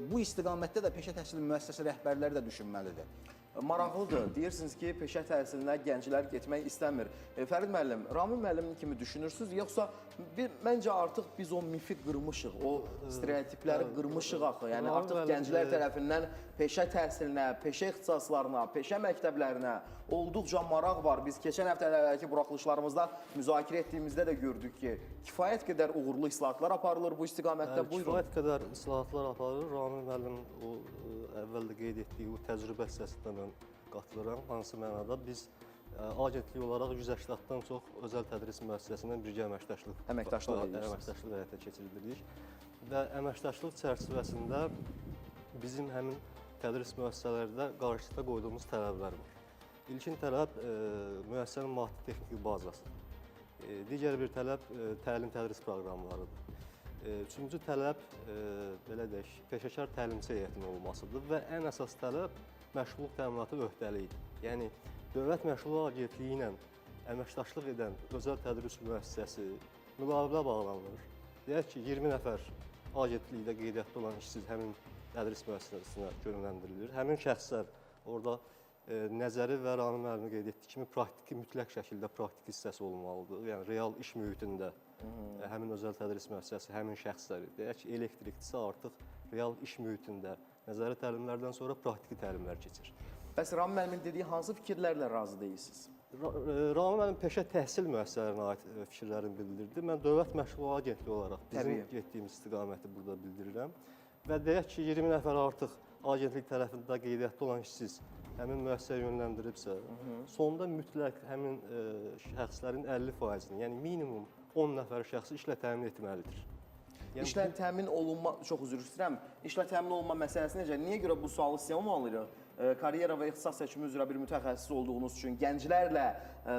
bu istiqamətdə də peşə təhsili müəssisəsi rəhbərləri də düşünməlidir. Maraqlıdır. Deyirsiniz ki, peşə təhsilinə gənclər getmək istəmir. Fərid müəllim, Rami müəllim kimi düşünürsünüz, yoxsa məncə artıq biz o mifi qırmışıq, o stereotipləri qırmışıq axı. Yəni artıq gənclər tərəfindən peşə təhsilinə, peşə ixtisaslarına, peşə məktəblərinə olduqca maraq var. Biz keçən həftələrdəki buraxılışlarımızda müzakirə etdiyimizdə də gördük ki, kifayət qədər uğurlu islahatlar aparılır bu istiqamətdə. Kifayət qədər islahatlar aparılır. Rami müəllim o əvvəldə qeyd etdiyi o təcrübə hissəsində mən qatılıram. Hansı mənada biz agentlik olaraq 180-dən çox özəl tədris müəssisəsindən birgə əməkdaşlıq həyata keçirdirik. Və əməkdaşlıq çərçivəsində bizim həmin tədris müəssisələrdə qarşıda qoyduğumuz tələblər var. İlkin tələb müəssisənin maddi-texniki bazası. Digər bir tələb təlim-tədris proqramlarıdır. Üçüncü tələb, belə deyək, peşəkar təlimçi heyətinin olmasıdır və ən əsas tələb məşğulluq təminatı öhdəliyidir. Yəni, Dövlət Məşğulluq Agentliyi ilə əməkdaşlıq edən özəl tədris müəssisəsi müqavilə bağlanır. Deyək ki, 20 nəfər agentlikdə qeydiyyatda olan işsiz həmin tədris müəssisəsinə yönləndirilir. Həmin şəxslər orada nəzəri və Rami müəllimin qeyd etdiyi kimi praktiki, mütləq şəkildə praktiki hissəsi olmalıdır. Yəni, real iş mühitində həmin özəl tədris müəssisəsi, həmin şəxsləri, deyək ki, elektrikçisi artıq real iş mühitində nəzəri təlimlərdən sonra praktiki təlimlər keçir. Bəs Rami müəllimin dediyi hansı fikirlərlə razı deyilsiniz? Rami müəllim peşə təhsil müəssisələrinə aid fikirlərini bildirdi. Mən Dövlət Məşğulluq Agentliyi olaraq bizim getdiyimiz istiqaməti burada bildirirəm. Və deyək ki, 20 nəfər artıq agentlik tərəfində qeydiyyatda olan işsiz həmin müəssisəyə yönləndiribsə, sonda mütləq həmin şəxslərin 50%-ni, yəni minimum 10 nəfər şəxsi işlə təmin etməlidir. Yəni, İşlə təmin olunma, çox üzr istəyirəm, işlə təmin olunma məsələsi necə? Niyə görə bu sualı sizə ünvanlayırıq? Karyera və ixtisas seçimi üzrə bir mütəxəssis olduğunuz üçün, gənclərlə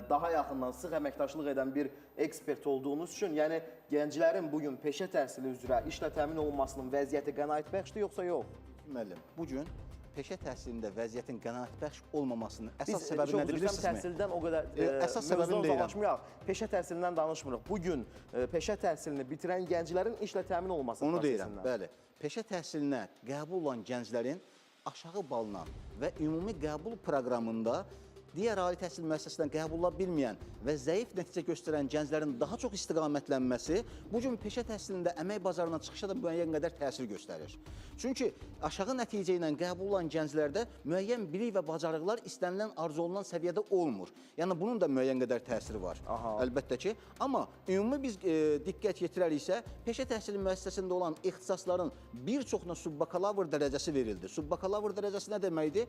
daha yaxından sıx əməkdaşlıq edən bir ekspert olduğunuz üçün, yəni gənclərin bugün peşə təhsili üzrə işlə təmin olunmasının vəziyyəti qənaətbəxşdir yoxsa yox? Müəllim, bugün peşə təhsilində vəziyyətin qənaətbəxş olmamasının əsas səbəbi nədir bilirsinizmi? Təhsildən o qədər əsas səbəbini deyirəm. Peşə təhsilindən danışmırıq. Bugün peşə təhsilini bitirən gənclərin işlə təmin olması onu deyirəm, bəli. Peşə təhsilinə qəbul olan gənclərin aşağı balla və ümumi qəbul proqramında digər ali təhsil müəssisəsindən qəbul ola bilməyən və zəif nəticə göstərən gənclərin daha çox istiqamətlənməsi bu gün peşə təhsilində əmək bazarına çıxışa da müəyyən qədər təsir göstərir. Çünki aşağı nəticə ilə qəbul olan gənclərdə müəyyən bilik və bacarıqlar istənilən, arzu olunan səviyyədə olmur. Yəni bunun da müəyyən qədər təsiri var. Əlbəttə ki, amma ümumi biz diqqət yetirəriksə, peşə təhsili müəssisəsində olan ixtisasların bir çoxuna subbakalavr dərəcəsi verildi. Subbakalavr dərəcəsi nə deməkdir?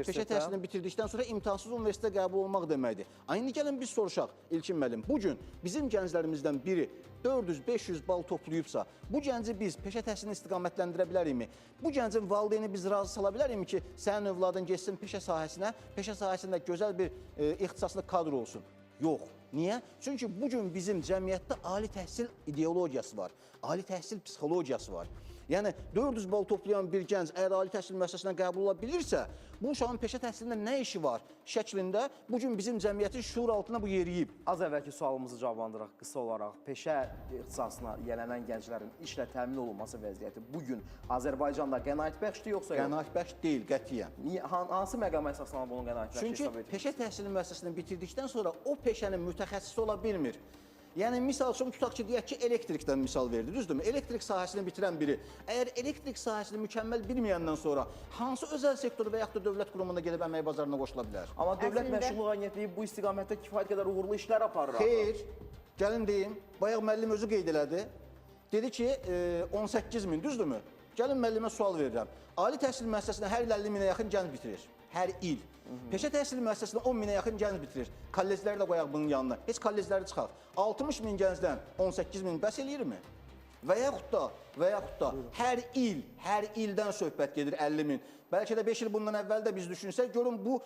Peşə təhsilini bitirdikdən sonra imtahansız universitetə qəbul olmaq deməkdir. Aynı gəlin biz soruşaq İlkin müəllim. Bugün bizim gənclərimizdən biri 400-500 bal toplayıbsa, bu gənci biz peşə təhsilini istiqamətləndirə bilərikmi? Bu gəncin valideyni biz razı sala bilərikmi ki, sənin övladın geçsin peşə sahəsinə, peşə sahəsində gözəl bir ixtisaslı kadr olsun? Yox. Niyə? Çünki bugün bizim cəmiyyətdə ali təhsil ideologiyası var, ali təhsil psixologiyası var. Yəni 400 bal toplayan bir gənc əgər ali təhsil müəssisəsinə qəbul ola bilirsə, bu uşağın peşə təhsilində nə işi var şəklində bugün bizim cəmiyyətin şuur altına bu yeriyib. Az əvvəlki sualımızı cavablandıraq qısa olaraq. Peşə ixtisasına yiyələnən gənclərin işlə təmin olunması vəziyyəti bugün Azərbaycanda qənaətbəxşdir yoxsa yox? Qənaətbəxş deyil, qətiyyən. Hansı məqama əsaslanıb bunun qənaətbəxş hesab edirsiniz? Çünki peşə təhsili müəssisəsini bitirdikdən sonra o peşənin mütəxəssisi ola bilmir. Yəni, misal üçün, tutaq ki, deyək ki, elektrikdən misal verdi, düzdürmü? Elektrik sahəsini bitirən biri, əgər elektrik sahəsini mükəmməl bilməyəndən sonra hansı özəl sektor və yaxud da dövlət qurumunda gedib əmək bazarına qoşula bilər? Amma Dövlət Məşğulluq Agentliyi bu istiqamətdə kifayət qədər uğurlu işlər aparır. Xeyr, gəlin deyim, bayaq müəllim özü qeyd elədi. Dedi ki, 18 min, düzdürmü? Gəlin müəllimə sual verirəm. Ali təhsil müəssisəsində hər il 50 minə yaxın gənc bitirir. Hər il. Peşə təhsili müəssisəsində 10 minə yaxın gənc bitirir. Kollecləri də qoyaq bunun yanına. Heç kollecləri çıxaq. 60 min gəncdən 18 min bəs eləyirmi? Və yaxud da hər ildən söhbət gedir 50 min. Bəlkə də 5 il bundan əvvəl də biz düşünsək, görün bu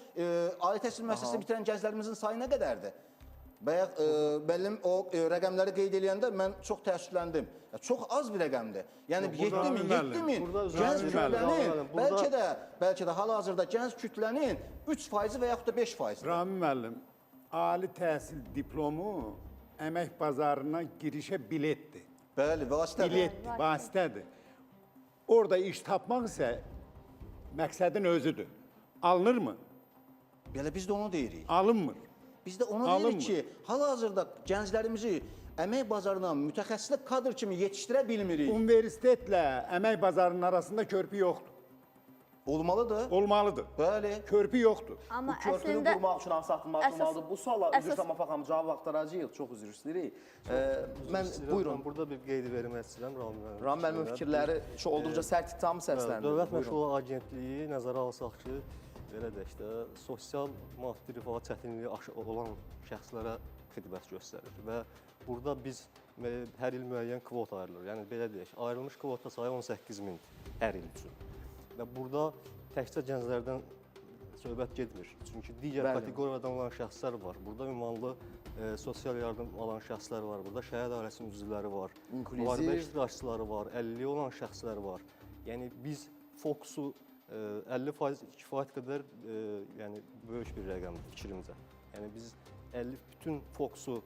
ali təhsil müəssisəsində bitirən gənclərimizin sayı nə qədərdir? Bayaq müəllim o rəqəmləri qeyd eləyəndə mən çox təəssüfləndim. Çox az bir rəqəmdir. Yəni 7 min gənc kütlənin, bəlkə də hal-hazırda gənc kütlənin 3% və yaxud da 5%. Rami müəllim, ali təhsil diplomu əmək bazarına girişə biletdir. Bəli, vasitədir. Biletdir, vasitədir. Orada iş tapmaq isə məqsədin özüdür. Alınırmı? Belə biz də onu deyirik. Alınmır. Biz də onu deyirik ki, hal-hazırda gənclərimizi əmək bazarına mütəxəssis kadr kimi yetişdirə bilmirik. Universitetlə əmək bazarının arasında körpü yoxdur. Olmalıdır. Olmalıdır. Bəli. Körpü yoxdur. Amma Bu körpünü əslində qurmaq üçün hansı addımlar atılmalıdır? Bu suala üzr Səma xanım cavab axtaracağıq. Çox üzr istəyirik. Mən buyurun. Burada bir qeyd vermək istəyirəm Rami müəllim. Rami müəllimin fikirləri olduqca sərt ittiham səsləndir. Dövlət Məşğulluq Agentliyi nəzərə alsaq ki, belə deyək də, sosial maddi rifah çətinliyi olan şəxslərə xidmət göstərir və burada biz hər il müəyyən kvota ayrılır. Yəni belə deyək, ayrılmış kvota sayı 18 min hər il üçün. Və burada təkcə gənclərdən söhbət getmir. Çünki digər kateqoriyadan olan şəxslər var. Burada ünvanlı sosial yardım alan şəxslər var. Burada şəhid ailəsinin üzvləri var. Müharibə iştirakçıları var, əlilliyi olan şəxslər var. Yəni biz fokusu 50% kifayət qədər yəni böyük bir rəqəmdir fikrimcə. Yəni biz bütün fokusu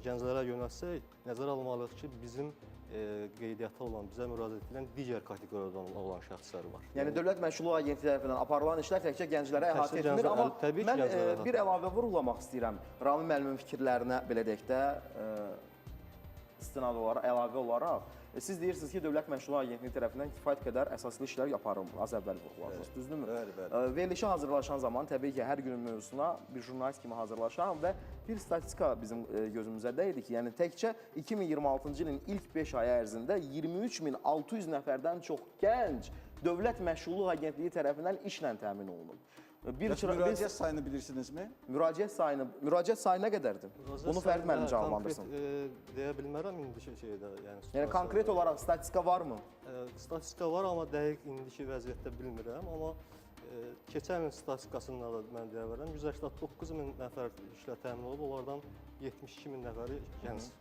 gənclərə yönəltsək, nəzərə almalıyıq ki, bizim qeydiyyatda olan, bizə müraciət edən digər kateqoriyadan olan şəxslər var. Yəni Dövlət Məşğulluq Agentliyi tərəfindən aparılan işlər təkcə gənclərə əhatə etmir, amma mən bir əlavə vurğulamaq istəyirəm. Rami müəllimin fikirlərinə belə deyək də istinad olaraq, əlavə olaraq. Siz deyirsiniz ki, Dövlət Məşğulluq Agentliyi tərəfindən kifayət qədər əsaslı işlər yaparım, az əvvəl vurğuladınız, düzdürmü? Bəli. Verilişə hazırlaşan zaman təbii ki, hər günün mövzusuna bir jurnalist kimi hazırlaşan və bir statistika bizim gözümüzə dəydi ki, yəni təkcə 2026-cı ilin ilk 5 ayı ərzində 23.600 nəfərdən çox gənc Dövlət Məşğulluq Agentliyi tərəfindən işlə təmin olunub. Müraciət sayını bilirsinizmi? Müraciət sayı nə qədərdir? Bunu Fərid müəllim cavablandırsın. Deyə bilmərəm indiki şeydə. Yəni konkret olaraq statistika varmı? Statistika var, amma dəqiq indiki vəziyyətdə bilmirəm. Amma keçən il statistikasında da mən deyə bilərəm. 189 min nəfər işlə təmin olub, onlardan 72 min nəfəri gənc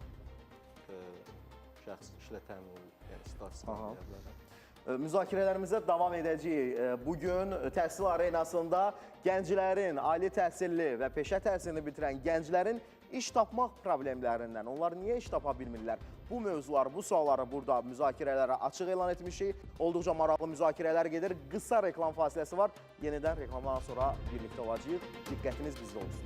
şəxs işlə təmin olub. Yəni statistika deyə bilərəm. Müzakirələrimizə davam edəcəyik. Bugün təhsil arenasında gənclərin, ali təhsilli və peşə təhsilini bitirən gənclərin iş tapmaq problemlərindən, onlar niyə iş tapa bilmirlər? Bu bu mövzuları, bu sualları burada müzakirələrə açıq elan etmişik. Olduqca maraqlı müzakirələr gedir. Qısa reklam fasiləsi var. Yenidən reklamdan sonra birlikdə olacağıq. Diqqətiniz bizdə olsun.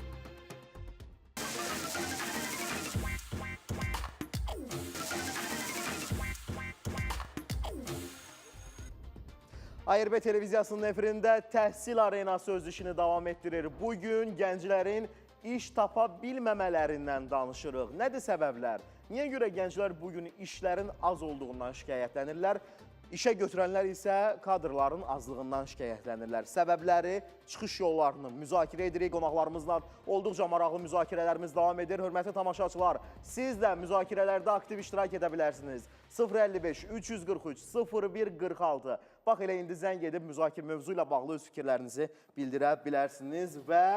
ARB televiziyasının efirində Təhsil Arenası öz işini davam etdirir. Bugün gənclərin iş tapa bilməmələrindən danışırıq. Nədir səbəblər? Niyə görə gənclər bugün işlərin az olduğundan şikayətlənirlər? İşə götürənlər isə kadrların azlığından şikayətlənirlər. Səbəbləri, çıxış yollarını müzakirə edirik. Qonaqlarımızla olduqca maraqlı müzakirələrimiz davam edir. Hörmətli tamaşaçılar, siz də müzakirələrdə aktiv iştirak edə bilərsiniz. 055 343 0146. Bax, elə indi zəng edib müzakirə mövzu ilə bağlı öz fikirlərinizi bildirə bilərsiniz və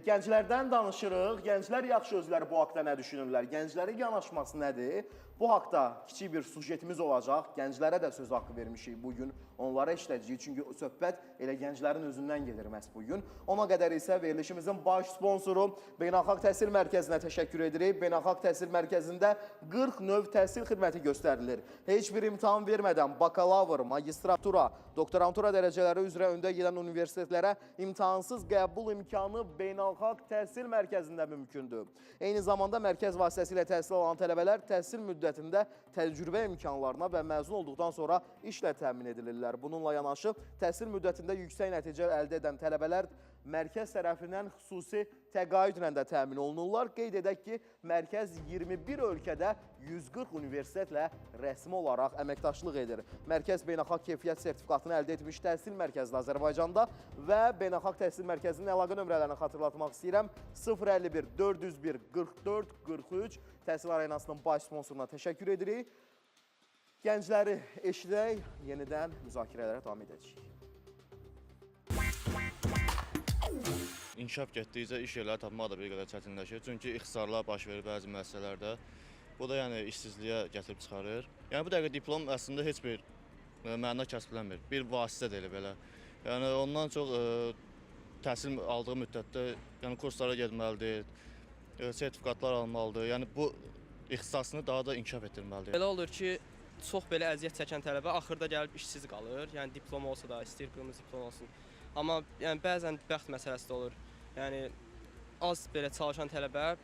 gənclərdən danışırıq. Gənclər yaxşı özləri bu haqda nə düşünürlər? Gənclərin yanaşması nədir? Bu haqda kiçik bir sujetimiz olacaq. Gənclərə də söz haqqı vermişik bugün. Onlara işlədəcəyik. Çünki söhbət elə gənclərin özündən gedir məhz bugün. Ona qədər isə verilişimizin baş sponsoru Beynəlxalq Təhsil Mərkəzinə təşəkkür edirik. Beynəlxalq Təhsil Mərkəzində 40 növ təhsil xidməti göstərilir. Heç bir imtahan vermədən bakalavr, magistratura, doktorantura dərəcələri üzrə öndə gedən universitetlərə imtahansız qəbul imkanı Beynəlxalq Təhsil Mərkəzində mümkündür. Eyni zamanda mərkəz vasitəsilə təhsil alan tələbələr təhsil müddətində təcrübə imkanlarına və məzun olduqdan sonra işlə təmin edilirlər. Bununla yanaşı, təhsil müddətində yüksək nəticə əldə edən tələbələr mərkəz tərəfindən xüsusi təqaüdlə də təmin olunurlar. Qeyd edək ki, mərkəz 21 ölkədə 140 universitetlə rəsmi olaraq əməkdaşlıq edir. Mərkəz beynəlxalq keyfiyyət sertifikatını əldə etmiş təhsil mərkəzli Azərbaycanda və beynəlxalq təhsil mərkəzinin əlaqə nömrələrini xatırlatmaq istəyirəm. 051 401 44 43 Təhsil Arenasının baş sponsoruna təşəkkür edirik. Gəncləri eşidək, yenidən müzakirələrə davam edəcəyik. İnkişaf getdikcə iş yerləri tapmaq da bir qədər çətinləşir. Çünki ixtisarlar baş verir bəzi müəssisələrdə. Bu da yəni işsizliyə gətirib çıxarır. Yəni bu dəqiqə diplom əslində heç bir məna kəsb eləmir. Bir vasitədir elə belə. Yəni ondan çox təhsil aldığı müddətdə yəni kurslara getməlidir, sertifikatlar almalıdır. Yəni bu ixtisasını daha da inkişaf etdirməlidir. Belə olur ki, çox belə əziyyət çəkən tələbə axırda gəlib işsiz qalır. Yəni diplom olsa da, istəyir qırmızı diplom olsun. Amma yəni bəzən bəxt məsələsi də olur. Yəni az belə çalışan tələbə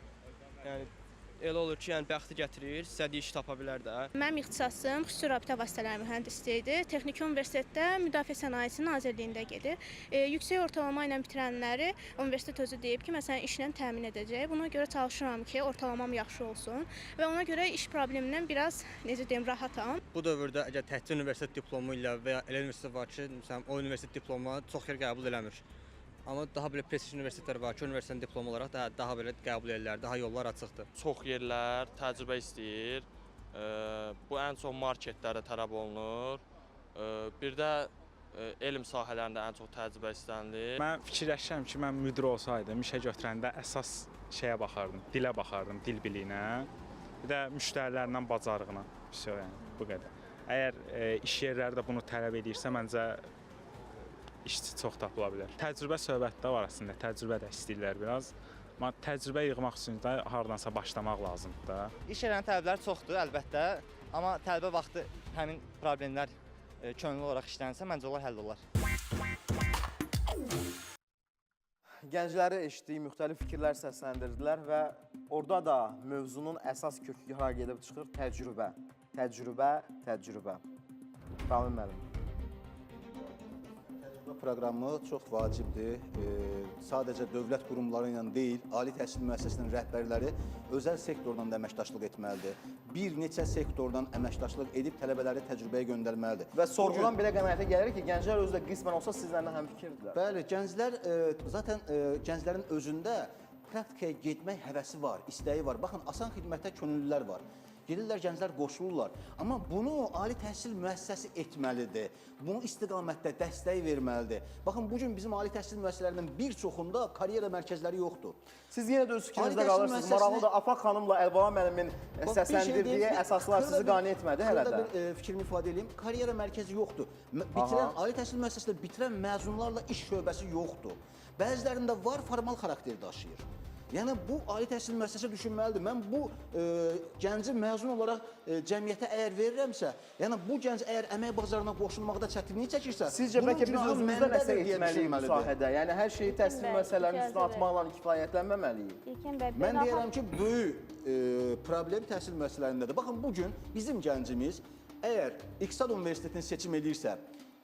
yəni elə olur ki, yəni bəxti gətirir, istədiyi iş tapa bilər də. Mənim ixtisasım xüsusi rabitə vasitələri mühəndisliyi idi. Texniki Universitetdə Müdafiə Sənayesi Nazirliyində gedir. Yüksək ortalama ilə bitirənləri universitet özü deyib ki, məsələn, işlə təmin edəcək. Buna görə çalışıram ki, ortalamam yaxşı olsun və ona görə iş problemindən biraz, necə deyim, rahatam. Bu dövrdə əgər təhsil universitet diplomu ilə və ya elə universitet var ki, məsələn, o universitet diplomuna çox yer qəbul eləmir. Amma daha belə prestij universitetlər var ki, universitetin diplomu olaraq daha belə qəbul edirlər, daha yollar açıqdır. Çox yerlər təcrübə istəyir. Bu ən çox marketlərdə tələb olunur. Bir də elm sahələrində ən çox təcrübə istənilir. Mən fikirləşirəm ki, mən müdir olsaydım, işə götürəndə əsas şeyə baxardım, dilə baxardım, dil biliyinə, bir də müştərilərlə bacarığına. Yəni, bu qədər. Əgər iş yerləri də bunu tələb edirsə, məncə işçi çox tapıla bilər. Təcrübə söhbətdə var əslində, təcrübə də istəyirlər biraz. Amma təcrübə yığmaq üçün də hardansa başlamaq lazımdır da. İş yerlərinin tələbləri çoxdur, əlbəttə. Amma tələbə vaxtı həmin problemlər könüllü olaraq işlənsə, məncə onlar həll olar. Gəncləri eşitdiyi müxtəlif fikirlər səsləndirdilər və orada da mövzunun əsas kökü hara gedib çıxır? Təcrübə. Təcrübə, təcrübə. Ramin müəllim. Proqramı çox vacibdir. Sadəcə dövlət qurumları ilə deyil, ali təhsil müəssisəsinin rəhbərləri özəl sektordan da əməkdaşlıq etməlidir. Bir neçə sektordan əməkdaşlıq edib tələbələri təcrübəyə göndərməlidir. Və sorğulan belə qənaətə gəlir ki, gənclər özü də qismən olsa sizlərlə həmfikirdirlər. Bəli, gənclər, zaten gənclərin özündə praktikaya getmək həvəsi var, istəyi var. Baxın, asan xidmətdə könüllülər var. Gedirlər, gənclər qoşulurlar. Amma bunu ali təhsil müəssisəsi etməlidir. Bunu istiqamətdə dəstək verməlidir. Baxın, bugün bizim ali təhsil müəssisələrinin bir çoxunda karyera mərkəzləri yoxdur. Siz yenə də öz fikrinizdə qalırsınız. Maraqlıdır, Afaq xanımla Əlbala müəllimin səsləndirdiyi əsaslar sizi qane etmədi hələ də. Burada bir fikrimi ifadə edeyim. Karyera mərkəzi yoxdur. Bitirən, ali təhsil müəssisəsində bitirən məzunlarla iş şöbəsi yoxdur. Bəzilərində var, formal xarakter daşıyır. Yəni bu ali təhsil müəssisəsi düşünməlidir. Mən bu gənci məzun olaraq cəmiyyətə əgər verirəmsə, yəni bu gənc əgər əmək bazarına qoşulmaqda çətinlik çəkirsə, Sizcə bəlkə biz özümüzdə nəsə etməliyik bu sahədə? Yəni hər şeyi təhsil məsələlərini üstünə atmaqla kifayətlənməməliyik. Mən deyirəm ki, böyük problem təhsil müəssisələrindədir. Baxın, bugün bizim gəncimiz əgər İqtisad Universitetini seçim edirsə,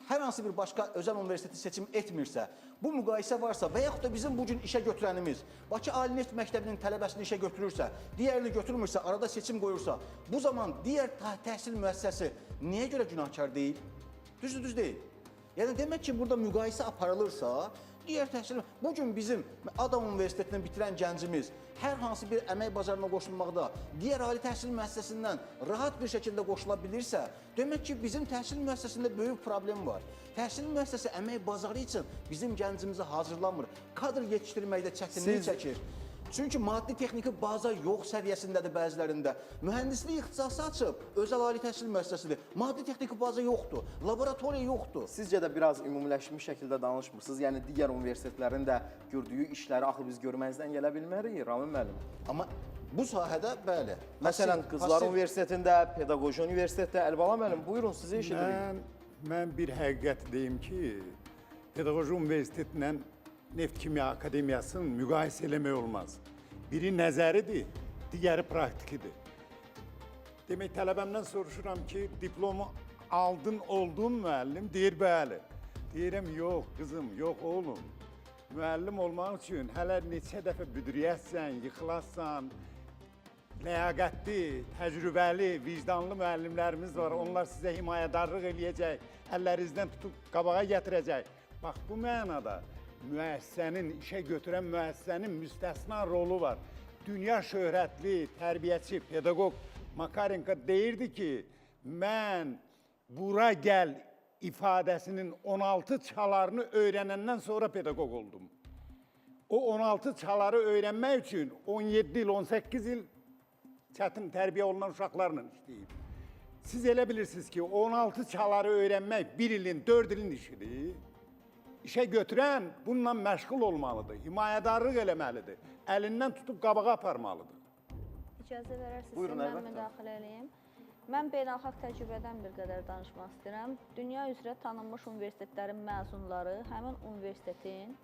hər hansı bir başqa özəl universiteti seçim etmirsə, bu müqayisə varsa və yaxud da bizim bugün işə götürənimiz Bakı Ali Neft Məktəbinin tələbəsini işə götürürsə, digərini götürmürsə, arada seçim qoyursa, bu zaman digər təhsil müəssisəsi niyə görə günahkar deyil? Düz deyil. Yəni demək ki, burada müqayisə aparılırsa, digər təhsil, bugün bizim Adam Universitetini bitirən gəncimiz hər hansı bir əmək bazarına qoşulmaqda, digər ali təhsil müəssisəsindən rahat bir şəkildə qoşula bilirsə, demək ki, bizim təhsil müəssisəsində böyük problem var. Təhsil müəssisəsi əmək bazarı üçün bizim gəncimizi hazırlamır, kadr yetişdirməkdə çətinlik çəkir. Çünki maddi-texniki baza yox səviyyəsindədir bəzilərində. Mühəndislik ixtisası açıb, özəl ali təhsil müəssisəsidir. Maddi-texniki baza yoxdur, laboratoriya yoxdur. Sizcə də biraz ümumiləşmiş şəkildə danışmırsınız. Yəni digər universitetlərin də gördüyü işləri axı biz görməzdən gələ bilmərik, Ramin müəllim. Amma bu sahədə bəli. Məsələn, Qızlar Universitetində, Pedaqoji Universitetdə, Əlibala müəllim, buyurun, sizi eşidirik. Mən bir həqiqət deyim ki, Pedaqoji Universitetindən Neft Kimya Akademiyasının müqayisə eləmək olmaz. Biri nəzəridir, digəri praktikidir. Demək, tələbəmdən soruşuram ki, diplomu aldın, oldun müəllim? Deyir, bəli. Deyirəm, yox, qızım, yox, oğlum. Müəllim olmaq üçün hələ neçə dəfə büdüriyəsən, yıxılasan, ləyaqətli, təcrübəli, vicdanlı müəllimlərimiz var. Onlar sizə himayədarlıq eləyəcək, əllərinizdən tutub qabağa gətirəcək. Bax, bu mənada müəssisənin, işə götürən müəssisənin müstəsna rolu var. Dünya şöhrətli, tərbiyəçi, pedaqoq Makarenko deyirdi ki, mən bura gəl ifadəsinin 16 çalarını öyrənəndən sonra pedaqoq oldum. O 16 çaları öyrənmək üçün 17 il, 18 il çətin tərbiyə olunan uşaqlarla işləyib. Siz elə bilirsiniz ki, 16 çaları öyrənmək 1 ilin, 4 ilin işidir. İşə götürən bununla məşğul olmalıdır, himayədarlıq eləməlidir, əlindən tutub qabağa aparmalıdır. İcazə verərsiniz, mən müdaxilə eləyim. Mən beynəlxalq təcrübədən bir qədər danışmaq istəyirəm. Dünya üzrə tanınmış universitetlərin məzunları həmin universitetin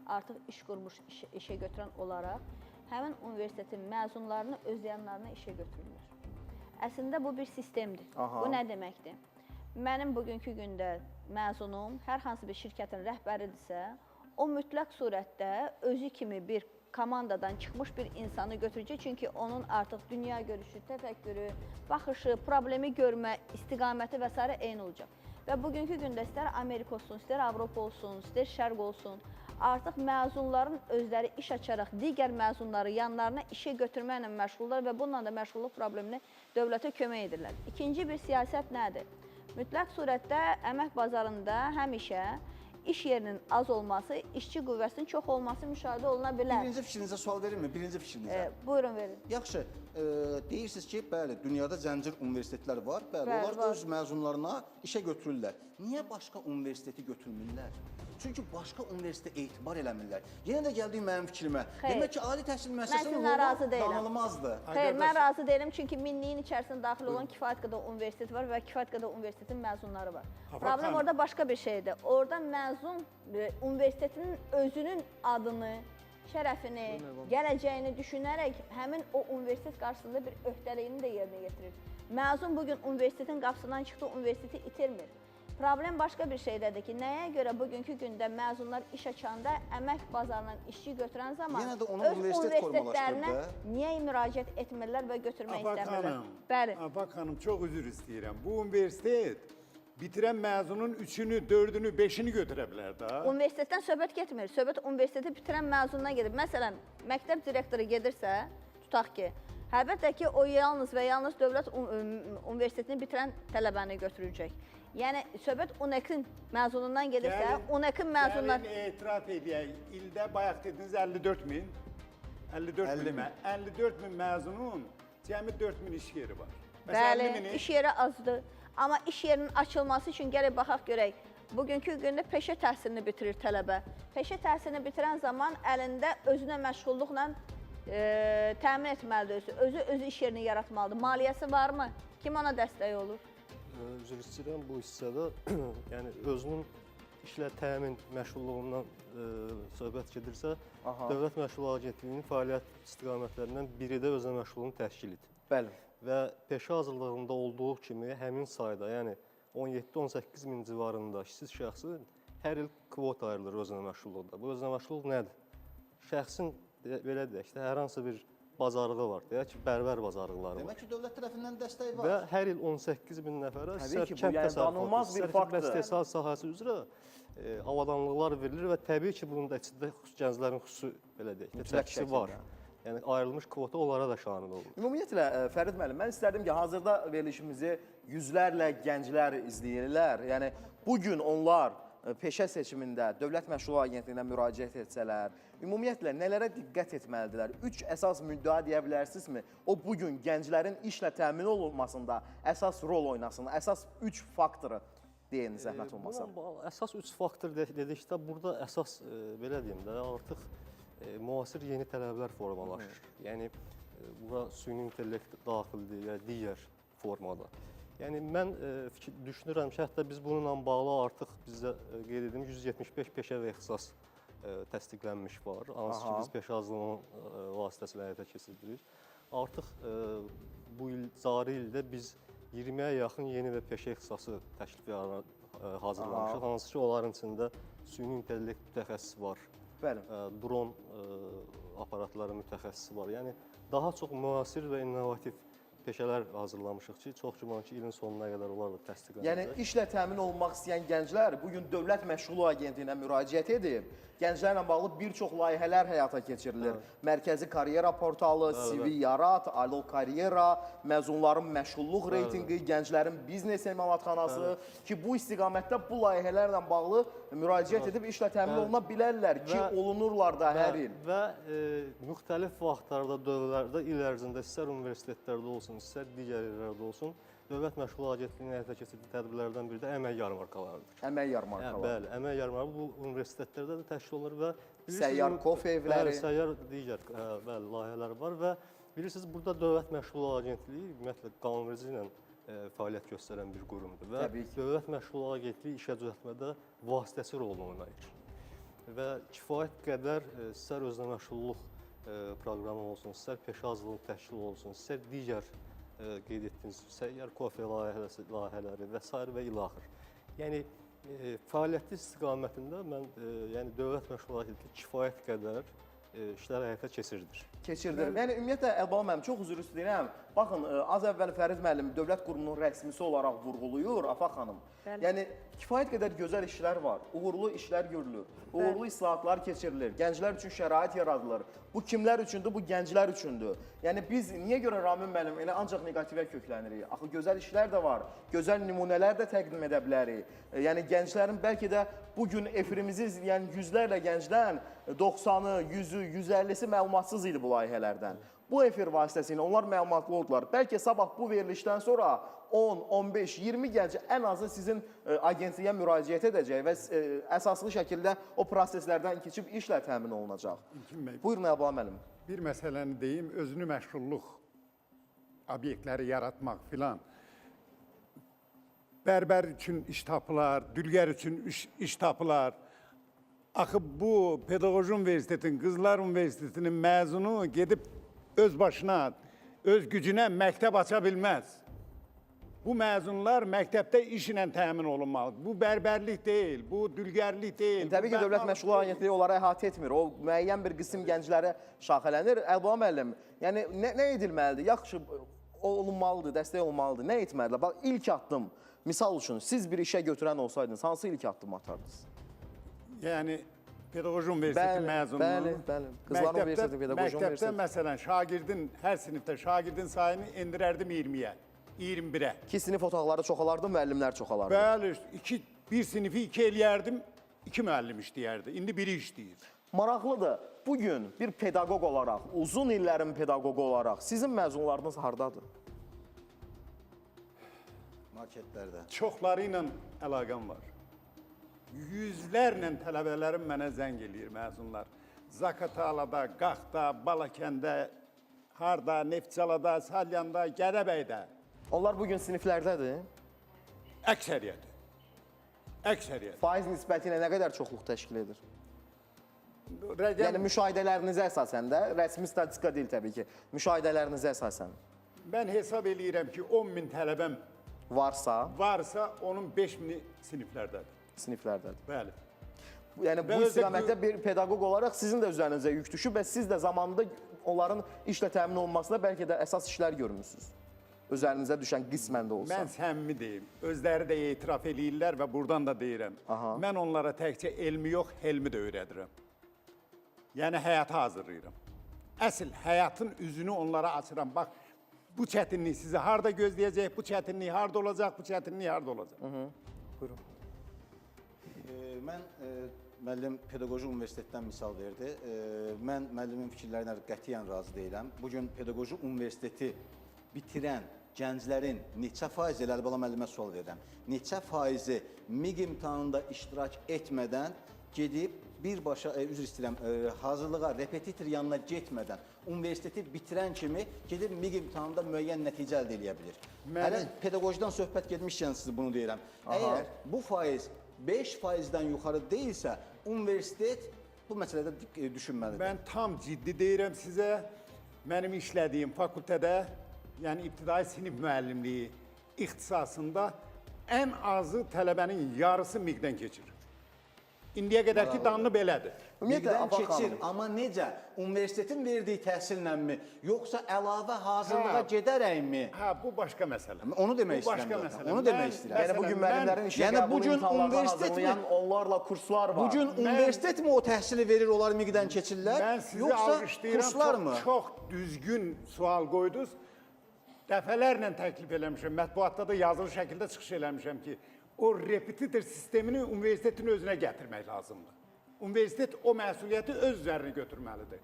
artıq iş qurmuş, işə götürən olaraq həmin universitetin məzunlarını özləyənlərinə işə götürülür. Əslində bu bir sistemdir. Bu nə deməkdir? Mənim bugünkü gündə məzunum hər hansı bir şirkətin rəhbəridirsə, o mütləq surətdə özü kimi bir komandadan çıxmış bir insanı götürəcək. Çünki onun artıq dünya görüşü, təfəkkürü, baxışı, problemi görmə, istiqaməti və s. eyni olacaq. Və bugünkü gündə istər Amerika olsun, istər Avropa olsun, istər Şərq olsun, artıq məzunların özləri iş açaraq digər məzunları yanlarına işə götürməklə məşğullar və bununla da məşğulluq problemini dövlətə kömək edirlər. İkinci bir siyasət nədir? Mütləq surətdə əmək bazarında həmişə iş yerinin az olması, işçi qüvvəsinin çox olması müşahidə oluna bilər. Birinci fikrinizə sual verirmi? Birinci fikrinizə. Buyurun, verin. Yaxşı, deyirsiniz ki, bəli, dünyada zəncir universitetlər var, bəli, onlar öz məzunlarına işə götürürlər. Niyə başqa universiteti götürmürlər? Çünki başqa universitetə etibar eləmirlər. Yenə də gəldik mənim fikrimə. Demək ki, ali təhsil müəssisəsinin rolu danılmazdır. Xeyr, mən razı deyiləm, çünki minliyin içərisində daxil olan kifayət qədər universitet var və kifayət qədər universitetin məzunları var. Problem orada başqa bir şeydir. Orada məzun universitetinin özünün adını, şərəfini, gələcəyini düşünərək həmin o universitet qarşısında bir öhdəliyini də yerinə yetirir. Məzun bugün universitetin qapısından çıxdı, universiteti itirmir. Problem başqa bir şeydədir ki, nəyə görə bugünkü gündə məzunlar iş açanda əmək bazarından işçi götürən zaman öz universitetlərinə niyə müraciət etmirlər və götürmək istəmirlər? Bəli. Afaq xanım, çox üzr istəyirəm. Bu universitet bitirən məzunun 3-ünü, 4-ünü, 5-ini götürə bilər da. Universitetdən söhbət getmir. Söhbət universiteti bitirən məzundan gedir. Məsələn, məktəb direktoru gedirsə, tutaq ki, əlbəttə ki, o yalnız və yalnız dövlət universitetini bitirən tələbəni götürəcək. Yəni, söhbət UNEK-in məzunundan gedirsə, UNEK-in məzunlar... Gəlin etiraf edək, ildə bayaq dediniz 54 min, 54 min məzunun cəmi 4 min iş yeri var. Bəli, iş yeri azdır. Amma iş yerinin açılması üçün gələk baxaq görək. Bugünkü gündə peşə təhsilini bitirir tələbə. Peşə təhsilini bitirən zaman əlində özünə məşğulluqla təmin etməlidir, özü iş yerini yaratmalıdır. Maliyyəsi varmı? Kim ona dəstək olur? Üzr istəyirəm bu hissədə, yəni özünün işlə təmin məşğulluğundan söhbət gedirsə, Dövlət Məşğul Agentliyinin fəaliyyət istiqamətlərindən biri də özünə məşğulluğunu təşkil edir. Bəli. Və peşə hazırlığında olduğu kimi həmin sayda, yəni 17-18 min civarında işsiz şəxsin hər il kvota ayrılır özünə məşğulluqda. Bu özünə məşğulluq nədir? Şəxsin belə deyək də, hər hansı bir bazarlığı var, deyək ki, bərbər bazarlıqları var. Demək ki, dövlət tərəfindən dəstək var. Və hər il 18 min nəfərə Təbii ki, bu yəni danılmaz bir faktdır. İstehsal sahəsi üzrə avadanlıqlar verilir və təbii ki, bunun da içində gənclərin xüsusi belə deyək, çəkisi var. Yəni ayrılmış kvota onlara da şamil olur. Ümumiyyətlə Fərid müəllim, mən istərdim ki, hazırda verilişimizi yüzlərlə gənclər izləyirlər. Yəni bu gün onlar peşə seçimində Dövlət Məşğul Agentliyinə müraciət etsələr, ümumiyyətlə nələrə diqqət etməlidirlər? 3 əsas müddəa deyə bilərsinizmi? O bu gün gənclərin işlə təmin olunmasında əsas rol oynasın, əsas 3 faktoru deyin zəhmət olmasa. Əsas 3 faktor dedikdə burada əsas belə deyim də artıq müasir yeni tələblər formalaşır. Yəni bura süni intellekt daxildir ya digər formada. Yəni mən düşünürəm ki, hətta biz bununla bağlı artıq bizə qeyd edilmiş 175 peşə və ixtisas təsdiqlənmiş var. Hansı ki, biz peşə hazırlığı vasitəsilə həyata keçiririk. Artıq bu il, cari ildə biz 20-yə yaxın yeni və peşə ixtisası təklifləri hazırlamışıq. Hansı ki, onların içində süni intellekt mütəxəssisi var. Bəli. Dron aparatları mütəxəssisi var. Yəni daha çox müasir və innovativ peşələr hazırlamışıq ki, çox güman ki, ilin sonuna qədər onlar da təsdiqlənəcək. Yəni işlə təmin olmaq istəyən gənclər bugün Dövlət Məşğul Agentliyinə müraciət edib, gənclərlə bağlı bir çox layihələr həyata keçirilir. Mərkəzi Karyera portalı, CV Yarat, Alo Karyera, məzunların məşğulluq reytinqi, gənclərin biznes emalatxanası ki, bu istiqamətdə bu layihələrlə bağlı müraciət edib işlə təmin oluna bilərlər ki, olunurlar da hər il. Və müxtəlif vaxtlarda, dövrlərdə, il ərzində istər universitetlərdə olsun, istər digər yerlərdə olsun, Dövlət Məşğul Agentliyinin həyata keçirdiyi tədbirlərdən biri də əmək yarmarkalarıdır. Əmək yarmarkaları. Bəli, əmək yarmarkaları bu universitetlərdə də təşkil olunur və səyyar kofe evləri. Bəli, səyyar digər layihələr var və bilirsiniz, burada Dövlət Məşğul Agentliyi ümumiyyətlə qanunverici ilə fəaliyyət göstərən bir qurumdur və Dövlət Məşğul Agentliyi işə düzəltmədə vasitəçi rolunu oynayır. Və kifayət qədər istər özünə məşğulluq proqramı olsun, istər peşə hazırlığı təşkil olsun, istər digər qeyd etdiyiniz səyyar kofe layihələri və s. və ilaxır. Yəni, fəaliyyəti istiqamətində mən Dövlət Məşğul Agentliyi kifayət qədər işlər həyata keçirilir. Yəni, ümumiyyətlə, Əlbala müəllim, çox üzr istəyirəm. Baxın, az əvvəl Fərid müəllim Dövlət Qurumunun rəsmisi olaraq vurğuluyur, Afaq xanım. Yəni, kifayət qədər gözəl işlər var, uğurlu işlər görülür, uğurlu islahatlar keçirilir, gənclər üçün şərait yaradılır. Bu kimlər üçündür? Bu gənclər üçündür. Yəni, biz niyə görə Ramin müəllim elə ancaq negativə köklənirik? Axı, gözəl işlər də var, gözəl nümunələr də təqdim edə bilərik. Yəni, gənclərin bəlkə də bugün efirimizi izləyən yüzlərlə gəncdən 90-ı, 100-ü, 150-si məlumatsız idi bu layihələrdən. Bu efir vasitəsilə onlar məlumatlı oldular. Bəlkə sabah bu verilişdən sonra 10, 15, 20 gənc ən azı sizin agentliyə müraciət edəcək və əsaslı şəkildə o proseslərdən keçib işlə təmin olunacaq. Buyurun, Əlbala müəllim. Bir məsələni deyim, özünü məşğulluq obyektləri yaratmaq filan. Bərbər üçün iş tapılar, dülgər üçün iş tapılar. Axı bu Pedaqoji Universitetin, Qızlar Universitetinin məzunu gedib öz başına, öz gücünə məktəb aça bilməz. Bu məzunlar məktəbdə iş ilə təmin olunmalıdır. Bu bərbərlik deyil, bu dülgərlik deyil. Təbii ki, Dövlət Məşğul Agentliyi onlara əhatə etmir. O müəyyən bir qism gənclərə şaxələnir. Əlbala müəllim, yəni nə edilməlidir? Yaxşı olunmalıdır, dəstək olmalıdır. Nə etməlidir? Bax, ilk addım, misal üçün, siz bir işə götürən olsaydınız, hansı ilk addım atardınız? Yəni, Pedaqoji Universiteti məzunluğu. Bəli. Qızlar Universiteti Pedaqoji Universiteti. Məktəbdə məsələn, şagirdin, hər sinifdə şagirdin sayını endirərdim 20-yə, 21-ə. 2 sinif otaqları çoxalardı, müəllimlər çoxalardı. Bəli, bir sinifi 2 eləyərdim, 2 müəllim işləyərdi. İndi biri işləyir. Maraqlıdır, bugün bir pedaqoq olaraq, uzun illərin pedaqoqu olaraq sizin məzunlarınız hardadır? Marketlərdə. Çoxları ilə əlaqəm var. Yüzlərlə tələbələrim mənə zəng eləyir, məzunlar. Zaqatalada, Qaxda, Balakəndə, harda, Neftçalada, Salyanda, Gədəbəydə. Onlar bugün siniflərdədir. Əksəriyyəti. Əksəriyyəti. Faiz nisbəti ilə nə qədər çoxluq təşkil edir? Rəqəm Yəni müşahidələrinizə əsasən də, rəsmi statistika deyil təbii ki, müşahidələrinizə əsasən mən hesab eləyirəm ki, 10.000 tələbəm varsa, onun 5.000-i siniflərdədir. Siniflərdədir. Bəli. Yəni bu istiqamətdə bir pedaqoq olaraq sizin də üzərinizə yük düşüb və siz də zamanında onların işlə təmin olunmasında bəlkə də əsas işlər görmüsünüz. Üzərinizə düşən qismən də olsa. Mən səmimi deyim, özləri də etiraf eləyirlər və buradan da deyirəm. Mən onlara təkcə elmi yox, helmi də öyrədirəm. Yəni həyata hazırlayıram. Əsl həyatın üzünü onlara açıram. Bax, bu çətinlik sizi harda gözləyəcək, bu çətinlik harda olacaq, bu çətinlik harda olacaq. Buyurun. Mən müəllim Pedaqoji Universitetdən misal verdi. Mən müəllimin fikirlərinə qətiyyən razı deyiləm. Bugün Pedaqoji Universiteti bitirən gənclərin neçə faizi, Əlibala müəllimə sual verirəm, neçə faizi MİQ imtahanında iştirak etmədən gedib birbaşa, üzr istəyirəm, hazırlığa, repetitor yanına getmədən universiteti bitirən kimi gedib MİQ imtahanında müəyyən nəticə əldə edə bilir. Hələ pedaqojidən söhbət getmişkən sizi bunu deyirəm. Əgər bu faiz 5%-dən yuxarı deyilsə, universitet bu məsələdə düşünməlidir. Mən tam ciddi deyirəm sizə, mənim işlədiyim fakültədə, yəni ibtidai sinif müəllimliyi ixtisasında ən azı tələbənin yarısı MİQ-dən keçir. İndiyə qədərki danlı belədir. MİQ-dən keçir, amma necə? Universitetin verdiyi təhsilləmi, yoxsa əlavə hazırlığa gedərəkmi? Hə, bu başqa məsələ. Onu demək istəyirəm. Onu demək istəyirəm. Yəni bugün müəllimlərin işə qəbul imtahanlarına hazırlayan onlarla kurslar var. Bugün universitet mi o təhsili verir, onlar MİQ-dən keçirlər? Mən sizi alqışlayıram, çox düzgün sual qoydunuz. Dəfələrlə təklif eləmişəm, mətbuatda da yazılı şəkildə çıxış eləmişəm ki, o repetitor sistemini universitetin özünə gətirmək lazımdır. Universitet o məsuliyyəti öz üzərinə götürməlidir.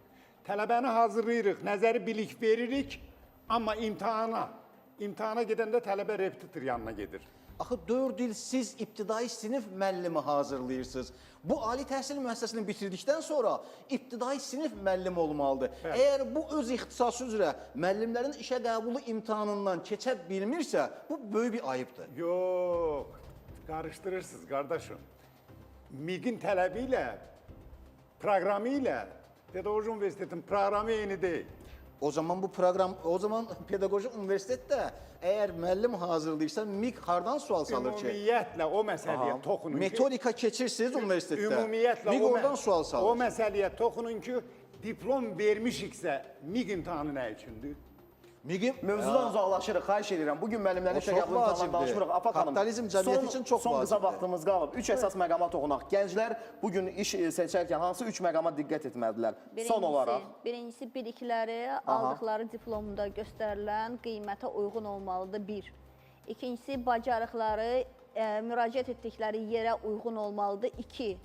Tələbəni hazırlayırıq, nəzəri bilik veririk, amma imtahana gedəndə tələbə repetitor yanına gedir. Axı 4 il siz ibtidai sinif müəllimi hazırlayırsınız. Bu ali təhsil müəssisəsini bitirdikdən sonra ibtidai sinif müəllimi olmalıdır. Əgər bu öz ixtisası üzrə müəllimlərin işə qəbulu imtahanından keçə bilmirsə, bu böyük bir ayıbdır. Yox, qarışdırırsınız qardaşım. MİQ-in tələbi ilə, proqramı ilə Pedaqoji Universitetin proqramı eyni deyil. O zaman bu proqram, o zaman Pedaqoji Universitetdə əgər müəllim hazırlayırsa MİQ hardan sual salır ki? Ümumiyyətlə o məsələyə toxunun ki... Metodika keçirsiniz universitetdə. Ümumiyyətlə MİQ oradan sual salır. O məsələyə toxunun ki, diplom vermişiksə MİQ imtahanı nə üçündür? Mövzudan uzaqlaşırıq, xahiş edirəm. Bugün müəllimlərin işə qəbul imtahanından danışmırıq. Afaq xanım, kapitalizm cəmiyyəti üçün çox son qısa vaxtımız qalıb. 3 əsas məqama toxunaq. Gənclər bugün iş seçərkən hansı 3 məqama diqqət etməlidirlər? Son olaraq. Birincisi, bilikləri aldıqları diplomda göstərilən qiymətə uyğun olmalıdır, 1. İkincisi, bacarıqları müraciət etdikləri yerə uyğun olmalıdır, 2.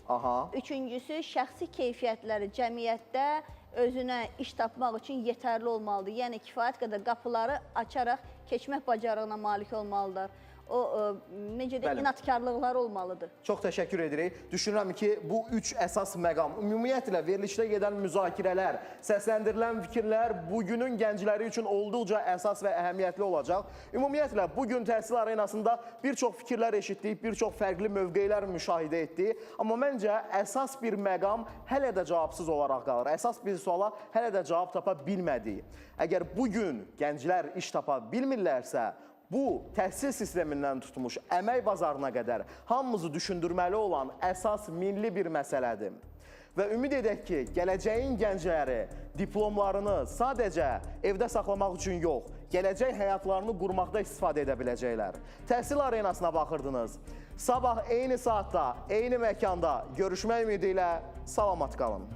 Üçüncüsü, şəxsi keyfiyyətləri cəmiyyətdə özünə iş tapmaq üçün yetərli olmalıdır. Yəni, kifayət qədər qapıları açaraq keçmək bacarığına malik olmalıdır. O, necə deyək, inatkarlıqları olmalıdır. Çox təşəkkür edirik. Düşünürəm ki, bu 3 əsas məqam, ümumiyyətlə verilişdə gedən müzakirələr, səsləndirilən fikirlər bugünün gəncləri üçün olduqca əsas və əhəmiyyətli olacaq. Ümumiyyətlə, bugün təhsil arenasında bir çox fikirlər eşitdik, bir çox fərqli mövqeylər müşahidə etdik. Amma məncə, əsas bir məqam hələ də cavabsız olaraq qalır. Əsas bir suala hələ də cavab tapa bilmədik. Əgər bugün gənclər iş tapa bilmirlərsə, bu, təhsil sistemindən tutmuş əmək bazarına qədər hamımızı düşündürməli olan əsas milli bir məsələdir. Və ümid edək ki, gələcəyin gəncləri diplomlarını sadəcə evdə saxlamaq üçün yox, gələcək həyatlarını qurmaqda istifadə edə biləcəklər. Təhsil arenasına baxırdınız. Sabah eyni saatda, eyni məkanda görüşmək ümidi ilə salamat qalın.